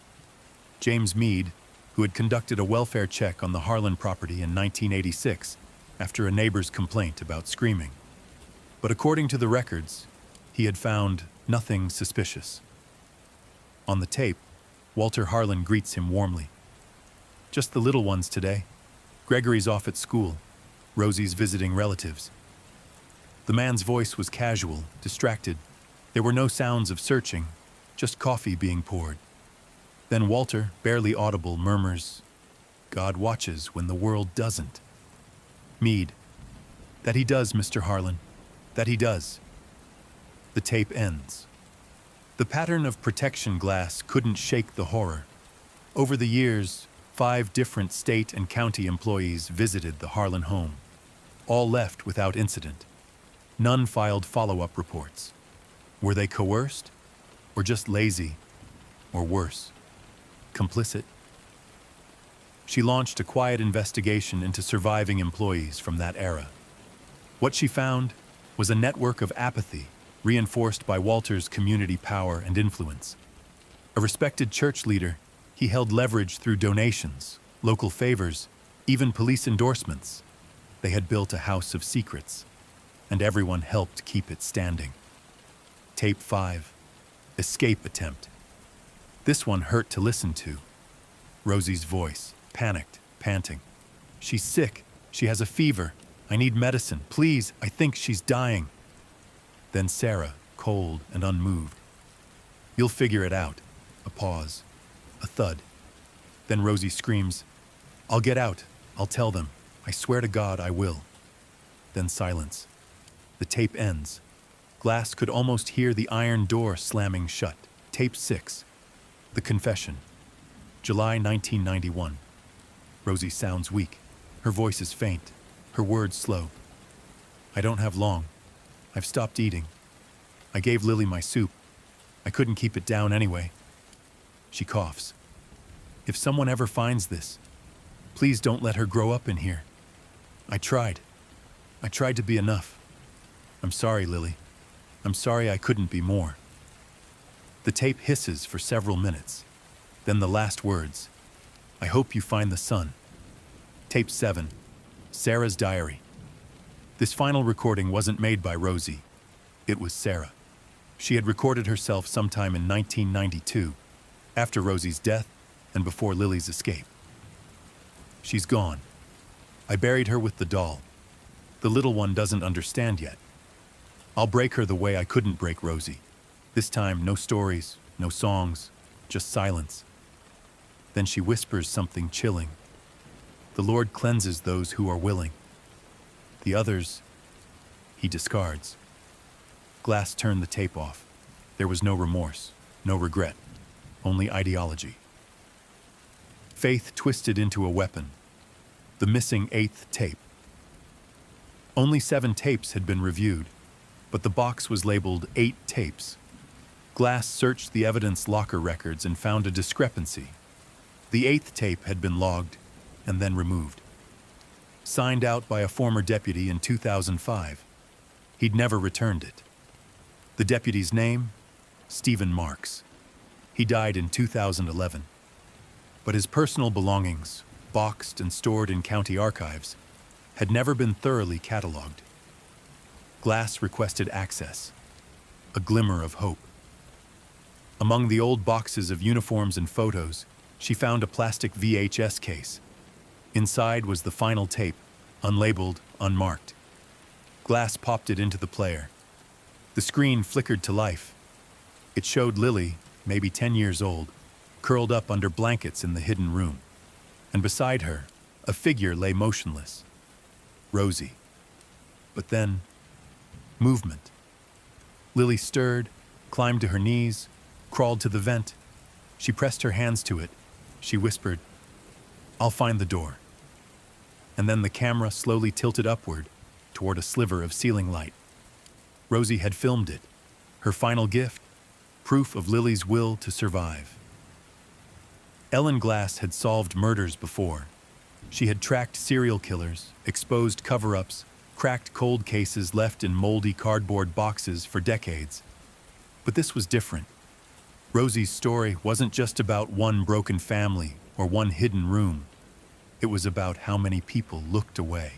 James Mead, who had conducted a welfare check on the Harlan property in 1986 after a neighbor's complaint about screaming. But according to the records, he had found nothing suspicious. On the tape, Walter Harlan greets him warmly. "Just the little ones today. Gregory's off at school. Rosie's visiting relatives." The man's voice was casual, distracted. There were no sounds of searching, just coffee being poured. Then Walter, barely audible, murmurs, "God watches when the world doesn't." Mead, "That he does, Mr. Harlan. That he does." The tape ends. The pattern of protection glass couldn't shake the horror. Over the years, 5 different state and county employees visited the Harlan home. All left without incident. None filed follow-up reports. Were they coerced? Or just lazy? Or worse, complicit? She launched a quiet investigation into surviving employees from that era. What she found was a network of apathy reinforced by Walter's community power and influence. A respected church leader, he held leverage through donations, local favors, even police endorsements. They had built a house of secrets, and everyone helped keep it standing. Tape 5. Escape attempt. This one hurt to listen to. Rosie's voice, panicked, panting. "She's sick. She has a fever. I need medicine. Please, I think she's dying." Then Sarah, cold and unmoved. "You'll figure it out." A pause. A thud. Then Rosie screams, "I'll get out. I'll tell them. I swear to God I will." Then silence. The tape ends. Glass could almost hear the iron door slamming shut. Tape 6. The confession. July 1991. Rosie sounds weak. Her voice is faint. Her words slow. "I don't have long. I've stopped eating. I gave Lily my soup. I couldn't keep it down anyway." She coughs. "If someone ever finds this, please don't let her grow up in here. I tried. I tried to be enough. I'm sorry, Lily. I'm sorry I couldn't be more." The tape hisses for several minutes. Then the last words, "I hope you find the sun." Tape 7. Sarah's diary. This final recording wasn't made by Rosie. It was Sarah. She had recorded herself sometime in 1992, after Rosie's death and before Lily's escape. "She's gone. I buried her with the doll. The little one doesn't understand yet. I'll break her the way I couldn't break Rosie. This time, no stories, no songs, just silence." Then she whispers something chilling. "The Lord cleanses those who are willing. The others, he discards." Glass turned the tape off. There was no remorse, no regret, only ideology. Faith twisted into a weapon, the missing 8th tape. Only 7 tapes had been reviewed, but the box was labeled 8 tapes. Glass searched the evidence locker records and found a discrepancy. The 8th tape had been logged and then removed. Signed out by a former deputy in 2005. He'd never returned it. The deputy's name? Stephen Marks. He died in 2011. But his personal belongings, boxed and stored in county archives, had never been thoroughly cataloged. Glass requested access, a glimmer of hope. Among the old boxes of uniforms and photos, she found a plastic VHS case. Inside was the final tape, unlabeled, unmarked. Glass popped it into the player. The screen flickered to life. It showed Lily, maybe 10 years old, curled up under blankets in the hidden room. And beside her, a figure lay motionless. Rosie. But then, movement. Lily stirred, climbed to her knees, crawled to the vent. She pressed her hands to it. She whispered, "I'll find the door." And then the camera slowly tilted upward toward a sliver of ceiling light. Rosie had filmed it. Her final gift, proof of Lily's will to survive. Ellen Glass had solved murders before. She had tracked serial killers, exposed cover-ups, cracked cold cases left in moldy cardboard boxes for decades. But this was different. Rosie's story wasn't just about one broken family or one hidden room. It was about how many people looked away.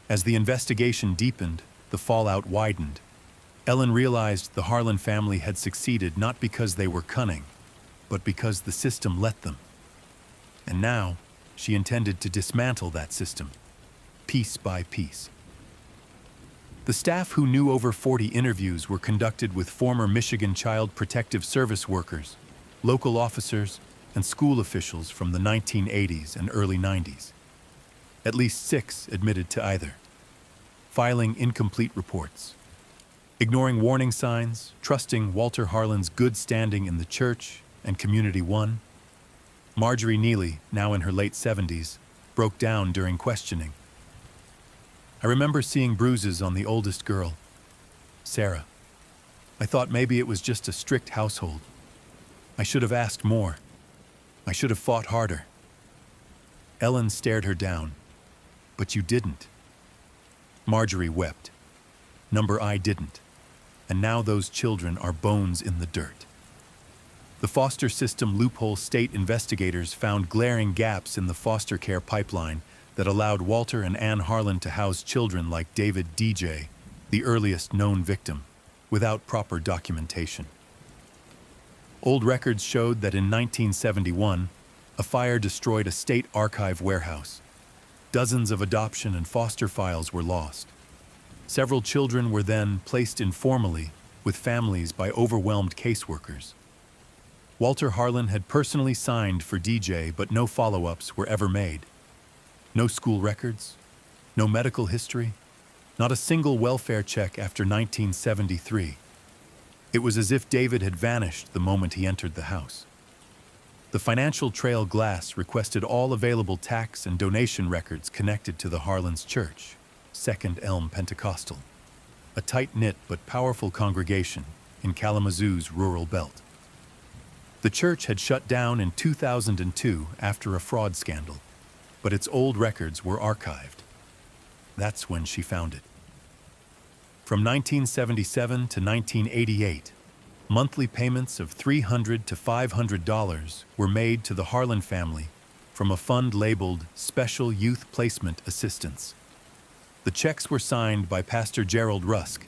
As the investigation deepened, the fallout widened. Ellen realized the Harlan family had succeeded not because they were cunning, but because the system let them. And now, she intended to dismantle that system, piece by piece. The staff who knew over 40 interviews were conducted with former Michigan Child Protective Service workers, local officers, and school officials from the 1980s and early 90s. At least 6 admitted to either. Filing incomplete reports. Ignoring warning signs, trusting Walter Harlan's good standing in the church and Community One. Marjorie Neely, now in her late 70s, broke down during questioning. I remember seeing bruises on the oldest girl, Sarah. I thought maybe it was just a strict household. I should have asked more. I should have fought harder. Ellen stared her down. But you didn't. Marjorie wept. Number I didn't. And now those children are bones in the dirt. The foster system loophole state investigators found glaring gaps in the foster care pipeline that allowed Walter and Ann Harlan to house children like David DJ, the earliest known victim, without proper documentation. Old records showed that in 1971, a fire destroyed a state archive warehouse. Dozens of adoption and foster files were lost. Several children were then placed informally with families by overwhelmed caseworkers. Walter Harlan had personally signed for DJ, but no follow-ups were ever made. No school records, no medical history, not a single welfare check after 1973. It was as if David had vanished the moment he entered the house. The Financial Trail Glass requested all available tax and donation records connected to the Harlan's Church, Second Elm Pentecostal, a tight-knit but powerful congregation in Kalamazoo's rural belt. The church had shut down in 2002 after a fraud scandal, but its old records were archived. That's when she found it. From 1977 to 1988, monthly payments of $300 to $500 were made to the Harlan family from a fund labeled Special Youth Placement Assistance. The checks were signed by Pastor Gerald Rusk,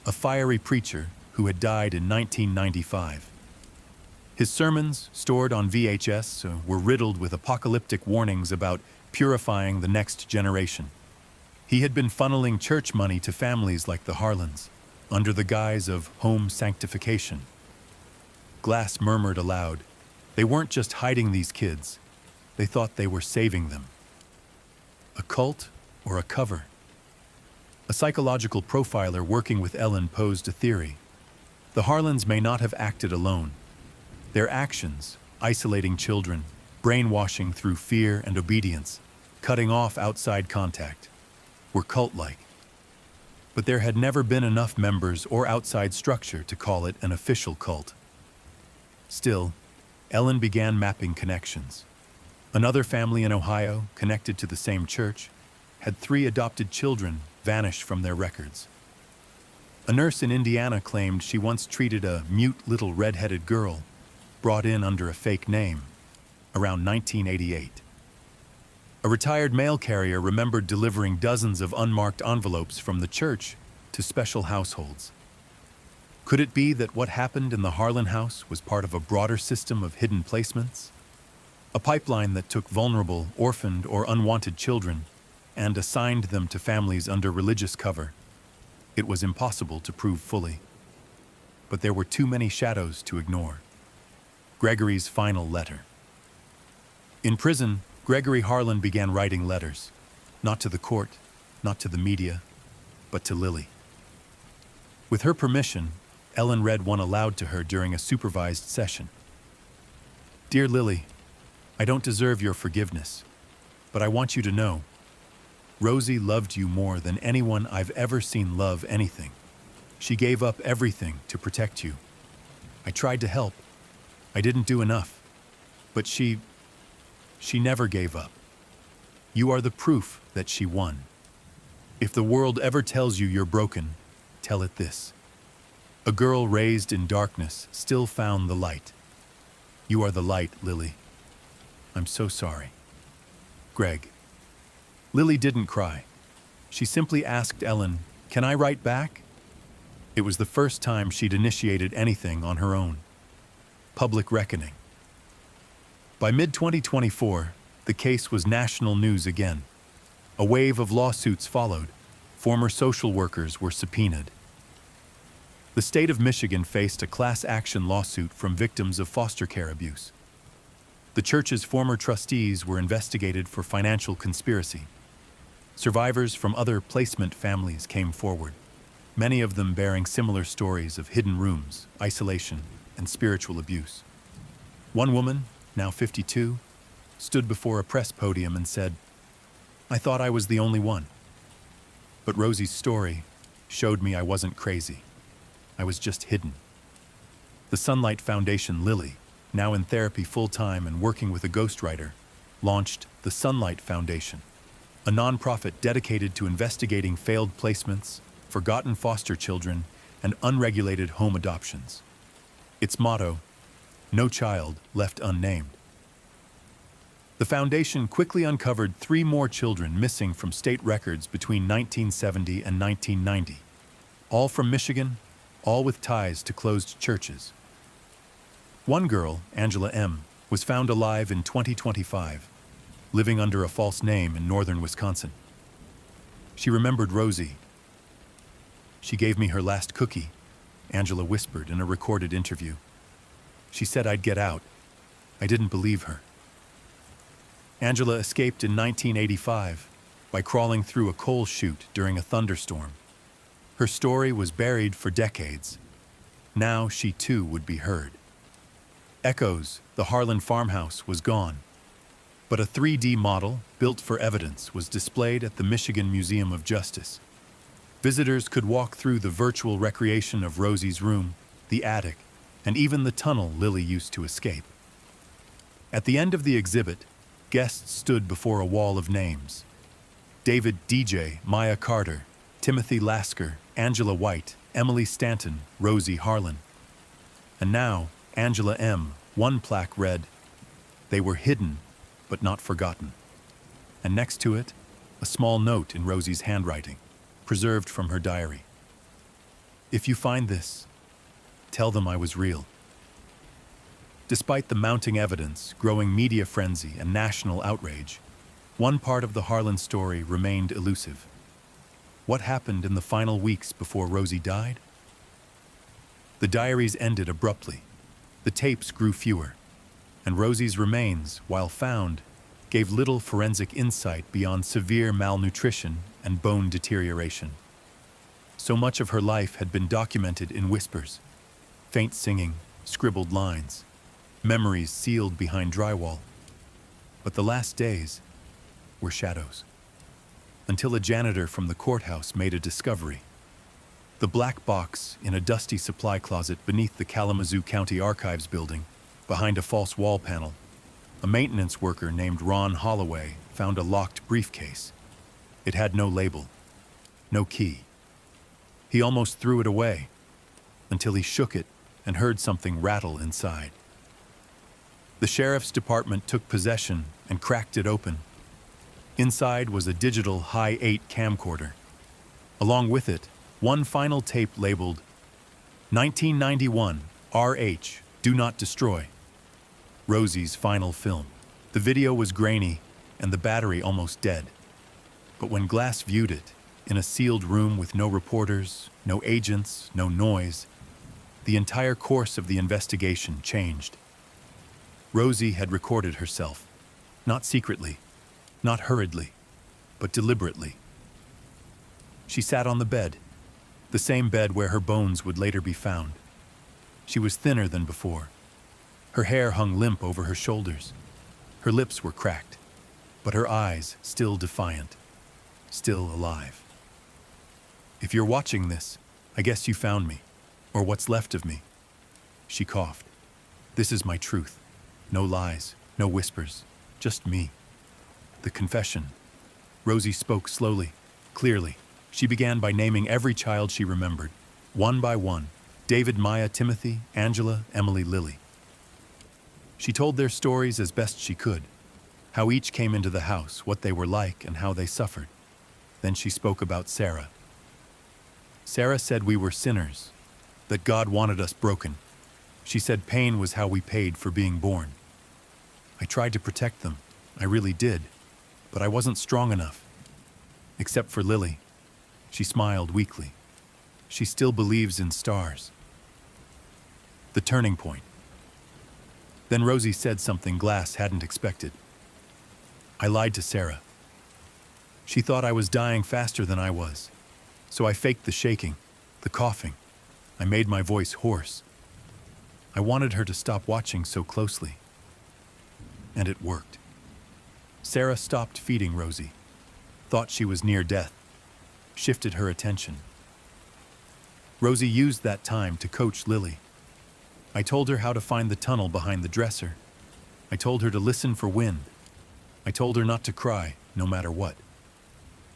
a fiery preacher who had died in 1995. His sermons, stored on VHS, were riddled with apocalyptic warnings about purifying the next generation. He had been funneling church money to families like the Harlans, under the guise of home sanctification. Glass murmured aloud, they weren't just hiding these kids, they thought they were saving them. A cult or a cover? A psychological profiler working with Ellen posed a theory. The Harlans may not have acted alone. Their actions, isolating children, brainwashing through fear and obedience, cutting off outside contact, were cult-like. But there had never been enough members or outside structure to call it an official cult. Still, Ellen began mapping connections. Another family in Ohio, connected to the same church, had 3 adopted children vanish from their records. A nurse in Indiana claimed she once treated a mute little red-headed girl, brought in under a fake name, around 1988. A retired mail carrier remembered delivering dozens of unmarked envelopes from the church to special households. Could it be that what happened in the Harlan house was part of a broader system of hidden placements? A pipeline that took vulnerable, orphaned, or unwanted children and assigned them to families under religious cover. It was impossible to prove fully. But there were too many shadows to ignore. Gregory's final letter. In prison, Gregory Harlan began writing letters, not to the court, not to the media, but to Lily. With her permission, Ellen read one aloud to her during a supervised session. "Dear Lily, I don't deserve your forgiveness, but I want you to know, Rosie loved you more than anyone I've ever seen love anything. She gave up everything to protect you. I tried to help. I didn't do enough. But she never gave up. You are the proof that she won. If the world ever tells you you're broken, tell it this. A girl raised in darkness still found the light. You are the light, Lily. I'm so sorry. Greg." Lily didn't cry. She simply asked Ellen, "Can I write back?" It was the first time she'd initiated anything on her own. Public reckoning. By mid-2024, the case was national news again. A wave of lawsuits followed. Former social workers were subpoenaed. The state of Michigan faced a class action lawsuit from victims of foster care abuse. The church's former trustees were investigated for financial conspiracy. Survivors from other placement families came forward, many of them bearing similar stories of hidden rooms, isolation, and spiritual abuse. One woman, now 52, stood before a press podium and said, "I thought I was the only one. But Rosie's story showed me I wasn't crazy. I was just hidden." The Sunlight Foundation Lily, now in therapy full-time and working with a ghostwriter, launched the Sunlight Foundation, a nonprofit dedicated to investigating failed placements, forgotten foster children, and unregulated home adoptions. Its motto, "No child left unnamed." The foundation quickly uncovered 3 more children missing from state records between 1970 and 1990, all from Michigan, all with ties to closed churches. One girl, Angela M., was found alive in 2025, living under a false name in northern Wisconsin. She remembered Rosie. "She gave me her last cookie," Angela whispered in a recorded interview. "She said I'd get out. I didn't believe her." Angela escaped in 1985 by crawling through a coal chute during a thunderstorm. Her story was buried for decades. Now she too would be heard. Echoes, the Harlan farmhouse, was gone, but a 3D model, built for evidence, was displayed at the Michigan Museum of Justice. Visitors could walk through the virtual recreation of Rosie's room, the attic, and even the tunnel Lily used to escape. At the end of the exhibit, guests stood before a wall of names. David DJ, Maya Carter, Timothy Lasker, Angela White, Emily Stanton, Rosie Harlan. And now, Angela M., one plaque read, "They were hidden, but not forgotten." And next to it, a small note in Rosie's handwriting, preserved from her diary. "If you find this, tell them I was real." Despite the mounting evidence, growing media frenzy, and national outrage, one part of the Harlan story remained elusive. What happened in the final weeks before Rosie died? The diaries ended abruptly. The tapes grew fewer, and Rosie's remains, while found, gave little forensic insight beyond severe malnutrition and bone deterioration. So much of her life had been documented in whispers, faint singing, scribbled lines. memories sealed behind drywall. But the last days were shadows. Until a janitor from the courthouse made a discovery. The black box in a dusty supply closet beneath the Kalamazoo County Archives building, behind a false wall panel, a maintenance worker named Ron Holloway found a locked briefcase. It had no label, no key. He almost threw it away until he shook it and heard something rattle inside. The sheriff's department took possession and cracked it open. Inside was a digital high-8 camcorder. Along with it, one final tape labeled 1991 RH Do Not Destroy. Rosie's final film. The video was grainy and the battery almost dead. But when Glass viewed it, in a sealed room with no reporters, no agents, no noise, the entire course of the investigation changed. Rosie had recorded herself, not secretly, not hurriedly, but deliberately. She sat on the bed, the same bed where her bones would later be found. She was thinner than before. Her hair hung limp over her shoulders. Her lips were cracked, but her eyes still defiant, still alive. If you're watching this, I guess you found me, or what's left of me. She coughed. This is my truth. No lies, no whispers, just me. The confession. Rosie spoke slowly, clearly. She began by naming every child she remembered, one by one. David, Maya, Timothy, Angela, Emily, Lily. She told their stories as best she could, how each came into the house, what they were like, and how they suffered. Then she spoke about Sarah. Sarah said we were sinners, that God wanted us broken. She said pain was how we paid for being born. I tried to protect them, I really did, but I wasn't strong enough. Except for Lily. She smiled weakly. She still believes in stars. The turning point. Then Rosie said something Glass hadn't expected. I lied to Sarah. She thought I was dying faster than I was, so I faked the shaking, the coughing. I made my voice hoarse. I wanted her to stop watching so closely. And it worked. Sarah stopped feeding Rosie, thought she was near death, shifted her attention. Rosie used that time to coach Lily. I told her how to find the tunnel behind the dresser. I told her to listen for wind. I told her not to cry, no matter what.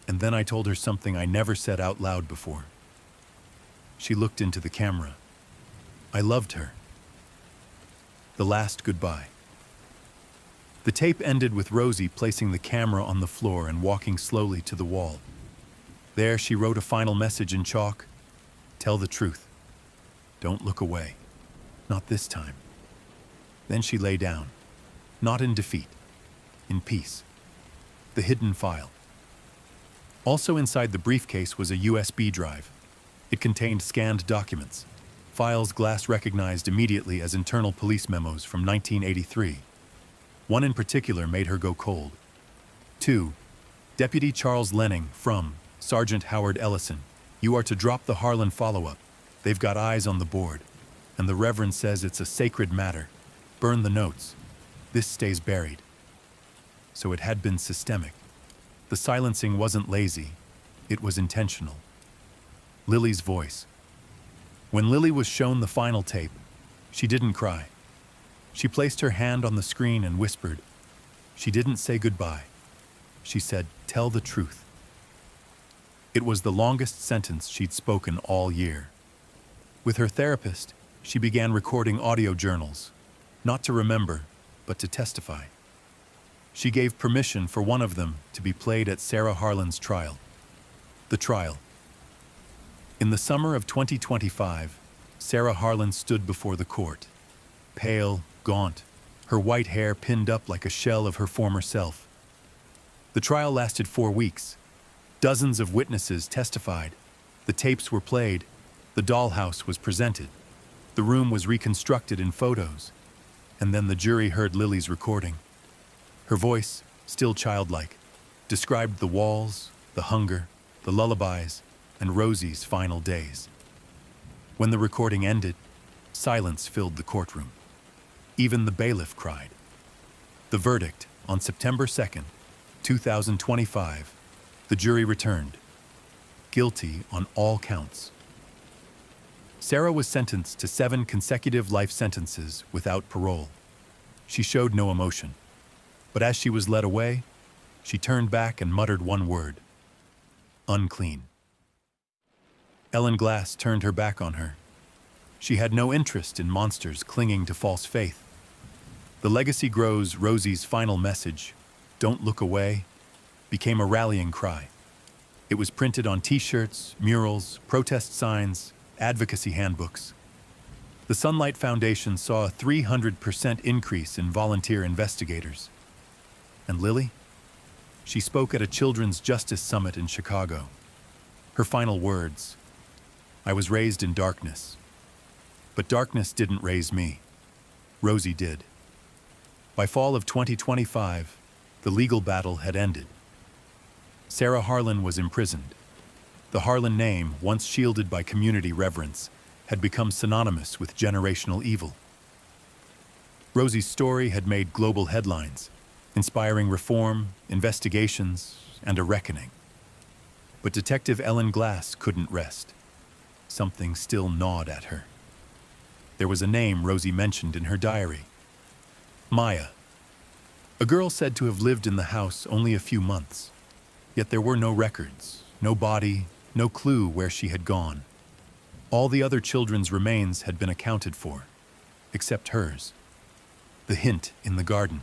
And then I told her something I never said out loud before. She looked into the camera. I loved her. The last goodbye. The tape ended with Rosie placing the camera on the floor and walking slowly to the wall. There she wrote a final message in chalk. Tell the truth. Don't look away. Not this time. Then she lay down, not in defeat, in peace. The hidden file. Also inside the briefcase was a USB drive. It contained scanned documents, files Glass recognized immediately as internal police memos from 1983. One in particular made her go cold. 2. Deputy Charles Lenning from Sergeant Howard Ellison. You are to drop the Harlan follow-up. They've got eyes on the board. And the Reverend says it's a sacred matter. Burn the notes. This stays buried. So it had been systemic. The silencing wasn't lazy. It was intentional. Lily's voice. When Lily was shown the final tape, she didn't cry. She placed her hand on the screen and whispered. She didn't say goodbye. She said, tell the truth. It was the longest sentence she'd spoken all year. With her therapist, she began recording audio journals, not to remember, but to testify. She gave permission for one of them to be played at Sarah Harlan's trial. The trial. In the summer of 2025, Sarah Harlan stood before the court, pale, gaunt, her white hair pinned up like a shell of her former self. The trial lasted 4 weeks. Dozens of witnesses testified. The tapes were played. The dollhouse was presented. The room was reconstructed in photos. And then the jury heard Lily's recording. Her voice, still childlike, described the walls, the hunger, the lullabies, and Rosie's final days. When the recording ended, silence filled the courtroom. Even the bailiff cried. The verdict, on September 2nd, 2025, the jury returned. Guilty on all counts. Sarah was sentenced to 7 consecutive life sentences without parole. She showed no emotion. But as she was led away, she turned back and muttered one word: unclean. Ellen Glass turned her back on her. She had no interest in monsters clinging to false faith. The Legacy Grows Rosie's final message, "Don't look away," became a rallying cry. It was printed on t-shirts, murals, protest signs, advocacy handbooks. The Sunlight Foundation saw a 300% increase in volunteer investigators. And Lily? She spoke at a Children's Justice Summit in Chicago. Her final words: "I was raised in darkness. But darkness didn't raise me. Rosie did." By fall of 2025, the legal battle had ended. Sarah Harlan was imprisoned. The Harlan name, once shielded by community reverence, had become synonymous with generational evil. Rosie's story had made global headlines, inspiring reform, investigations, and a reckoning. But Detective Ellen Glass couldn't rest. Something still gnawed at her. There was a name Rosie mentioned in her diary: Maya. A girl said to have lived in the house only a few months. Yet there were no records, no body, no clue where she had gone. All the other children's remains had been accounted for, except hers. The hint in the garden.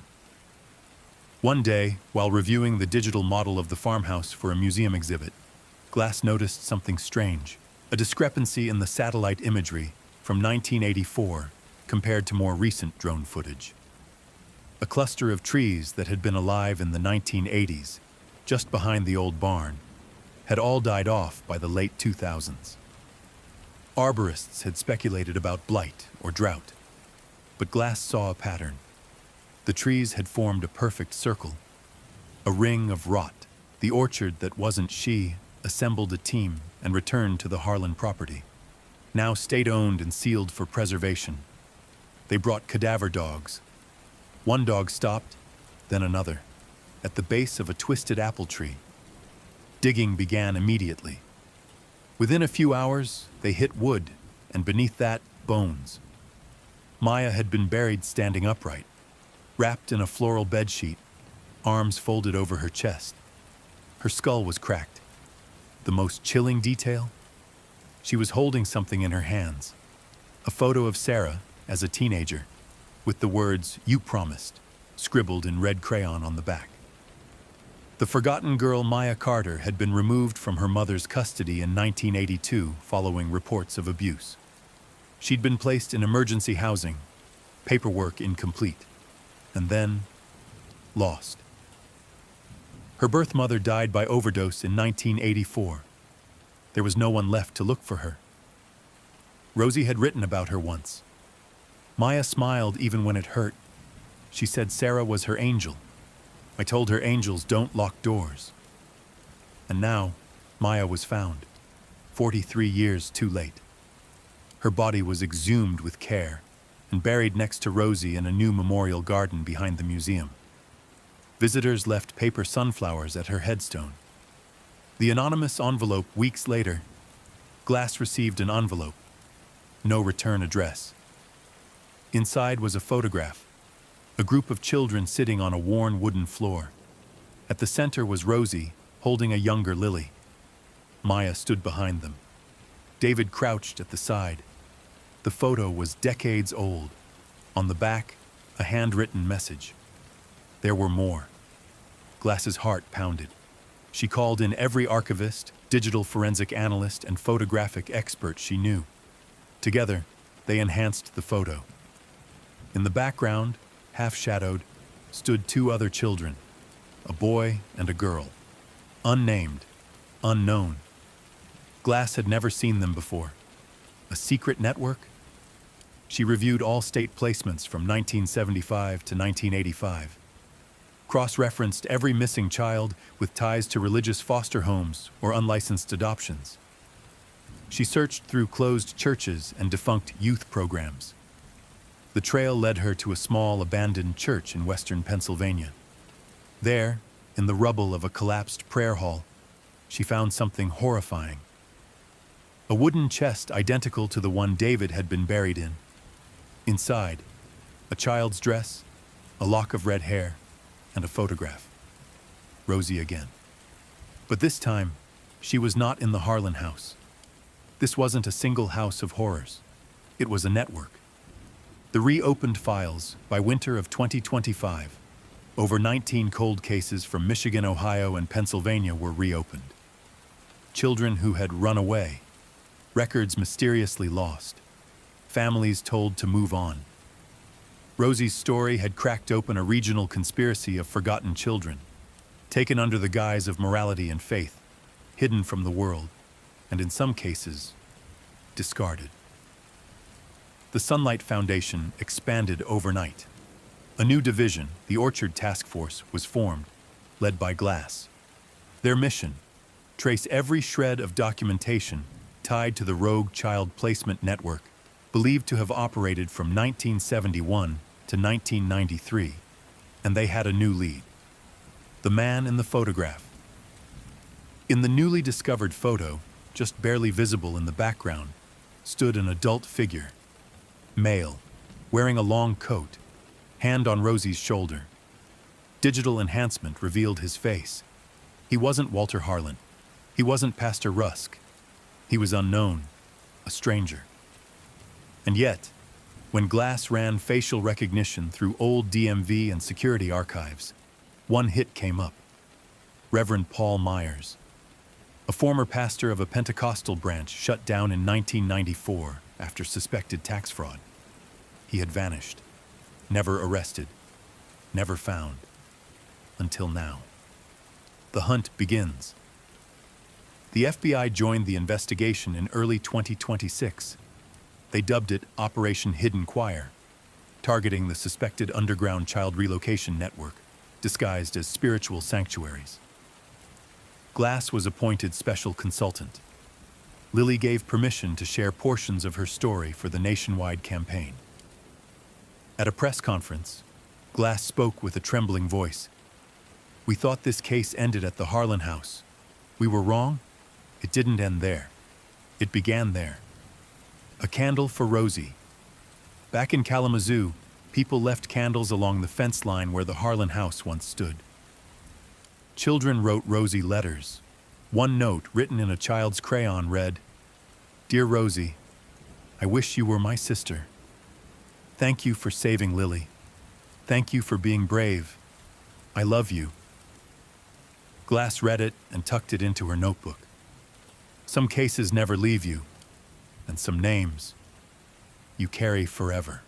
One day, while reviewing the digital model of the farmhouse for a museum exhibit, Glass noticed something strange: a discrepancy in the satellite imagery from 1984 compared to more recent drone footage. A cluster of trees that had been alive in the 1980s, just behind the old barn, had all died off by the late 2000s. Arborists had speculated about blight or drought, but Glass saw a pattern. The trees had formed a perfect circle, a ring of rot. The orchard that wasn't she assembled a team and returned to the Harlan property, now state-owned and sealed for preservation. They brought cadaver dogs. One dog stopped, then another, at the base of a twisted apple tree. Digging began immediately. Within a few hours, they hit wood, and beneath that, bones. Maya had been buried standing upright, wrapped in a floral bedsheet, arms folded over her chest. Her skull was cracked. The most chilling detail? She was holding something in her hands, a photo of Sarah as a teenager, with the words, "You promised," scribbled in red crayon on the back. The forgotten girl Maya Carter had been removed from her mother's custody in 1982 following reports of abuse. She'd been placed in emergency housing, paperwork incomplete, and then lost. Her birth mother died by overdose in 1984. There was no one left to look for her. Rosie had written about her once. Maya smiled even when it hurt. She said Sarah was her angel. I told her angels don't lock doors. And now, Maya was found, 43 years too late. Her body was exhumed with care and buried next to Rosie in a new memorial garden behind the museum. Visitors left paper sunflowers at her headstone. The anonymous envelope weeks later, Glass received an envelope, no return address. Inside was a photograph, a group of children sitting on a worn wooden floor. At the center was Rosie, holding a younger Lily. Maya stood behind them. David crouched at the side. The photo was decades old. On the back, a handwritten message. There were more. Glass's heart pounded. She called in every archivist, digital forensic analyst, and photographic expert she knew. Together, they enhanced the photo. In the background, half-shadowed, stood 2 other children, a boy and a girl. Unnamed, unknown. Glass had never seen them before. A secret network? She reviewed all state placements from 1975 to 1985. Cross-referenced every missing child with ties to religious foster homes or unlicensed adoptions. She searched through closed churches and defunct youth programs. The trail led her to a small, abandoned church in western Pennsylvania. There, in the rubble of a collapsed prayer hall, she found something horrifying. A wooden chest identical to the one David had been buried in. Inside, a child's dress, a lock of red hair, and a photograph. Rosie again. But this time, she was not in the Harlan house. This wasn't a single house of horrors. It was a network. The reopened files, by winter of 2025, over 19 cold cases from Michigan, Ohio, and Pennsylvania were reopened. Children who had run away, records mysteriously lost, families told to move on. Rosie's story had cracked open a regional conspiracy of forgotten children, taken under the guise of morality and faith, hidden from the world, and in some cases, discarded. The Sunlight Foundation expanded overnight. A new division, the Orchard Task Force, was formed, led by Glass. Their mission: trace every shred of documentation tied to the rogue child placement network, believed to have operated from 1971 to 1993, and they had a new lead: the man in the photograph. In the newly discovered photo, just barely visible in the background, stood an adult figure, male, wearing a long coat, hand on Rosie's shoulder. Digital enhancement revealed his face. He wasn't Walter Harlan. He wasn't Pastor Rusk. He was unknown, a stranger. And yet, when Glass ran facial recognition through old DMV and security archives, one hit came up: Reverend Paul Myers, a former pastor of a Pentecostal branch shut down in 1994 after suspected tax fraud. He had vanished, never arrested, never found, until now. The hunt begins. The FBI joined the investigation in early 2026. They dubbed it Operation Hidden Choir, targeting the suspected underground child relocation network, disguised as spiritual sanctuaries. Glass was appointed special consultant. Lily gave permission to share portions of her story for the nationwide campaign. At a press conference, Glass spoke with a trembling voice. "We thought this case ended at the Harlan house. We were wrong. It didn't end there. It began there. A candle for Rosie. Back in Kalamazoo, people left candles along the fence line where the Harlan house once stood. Children wrote Rosie letters. One note, written in a child's crayon, read, 'Dear Rosie, I wish you were my sister. Thank you for saving Lily. Thank you for being brave. I love you.' Glass read it and tucked it into her notebook. Some cases never leave you, and some names you carry forever."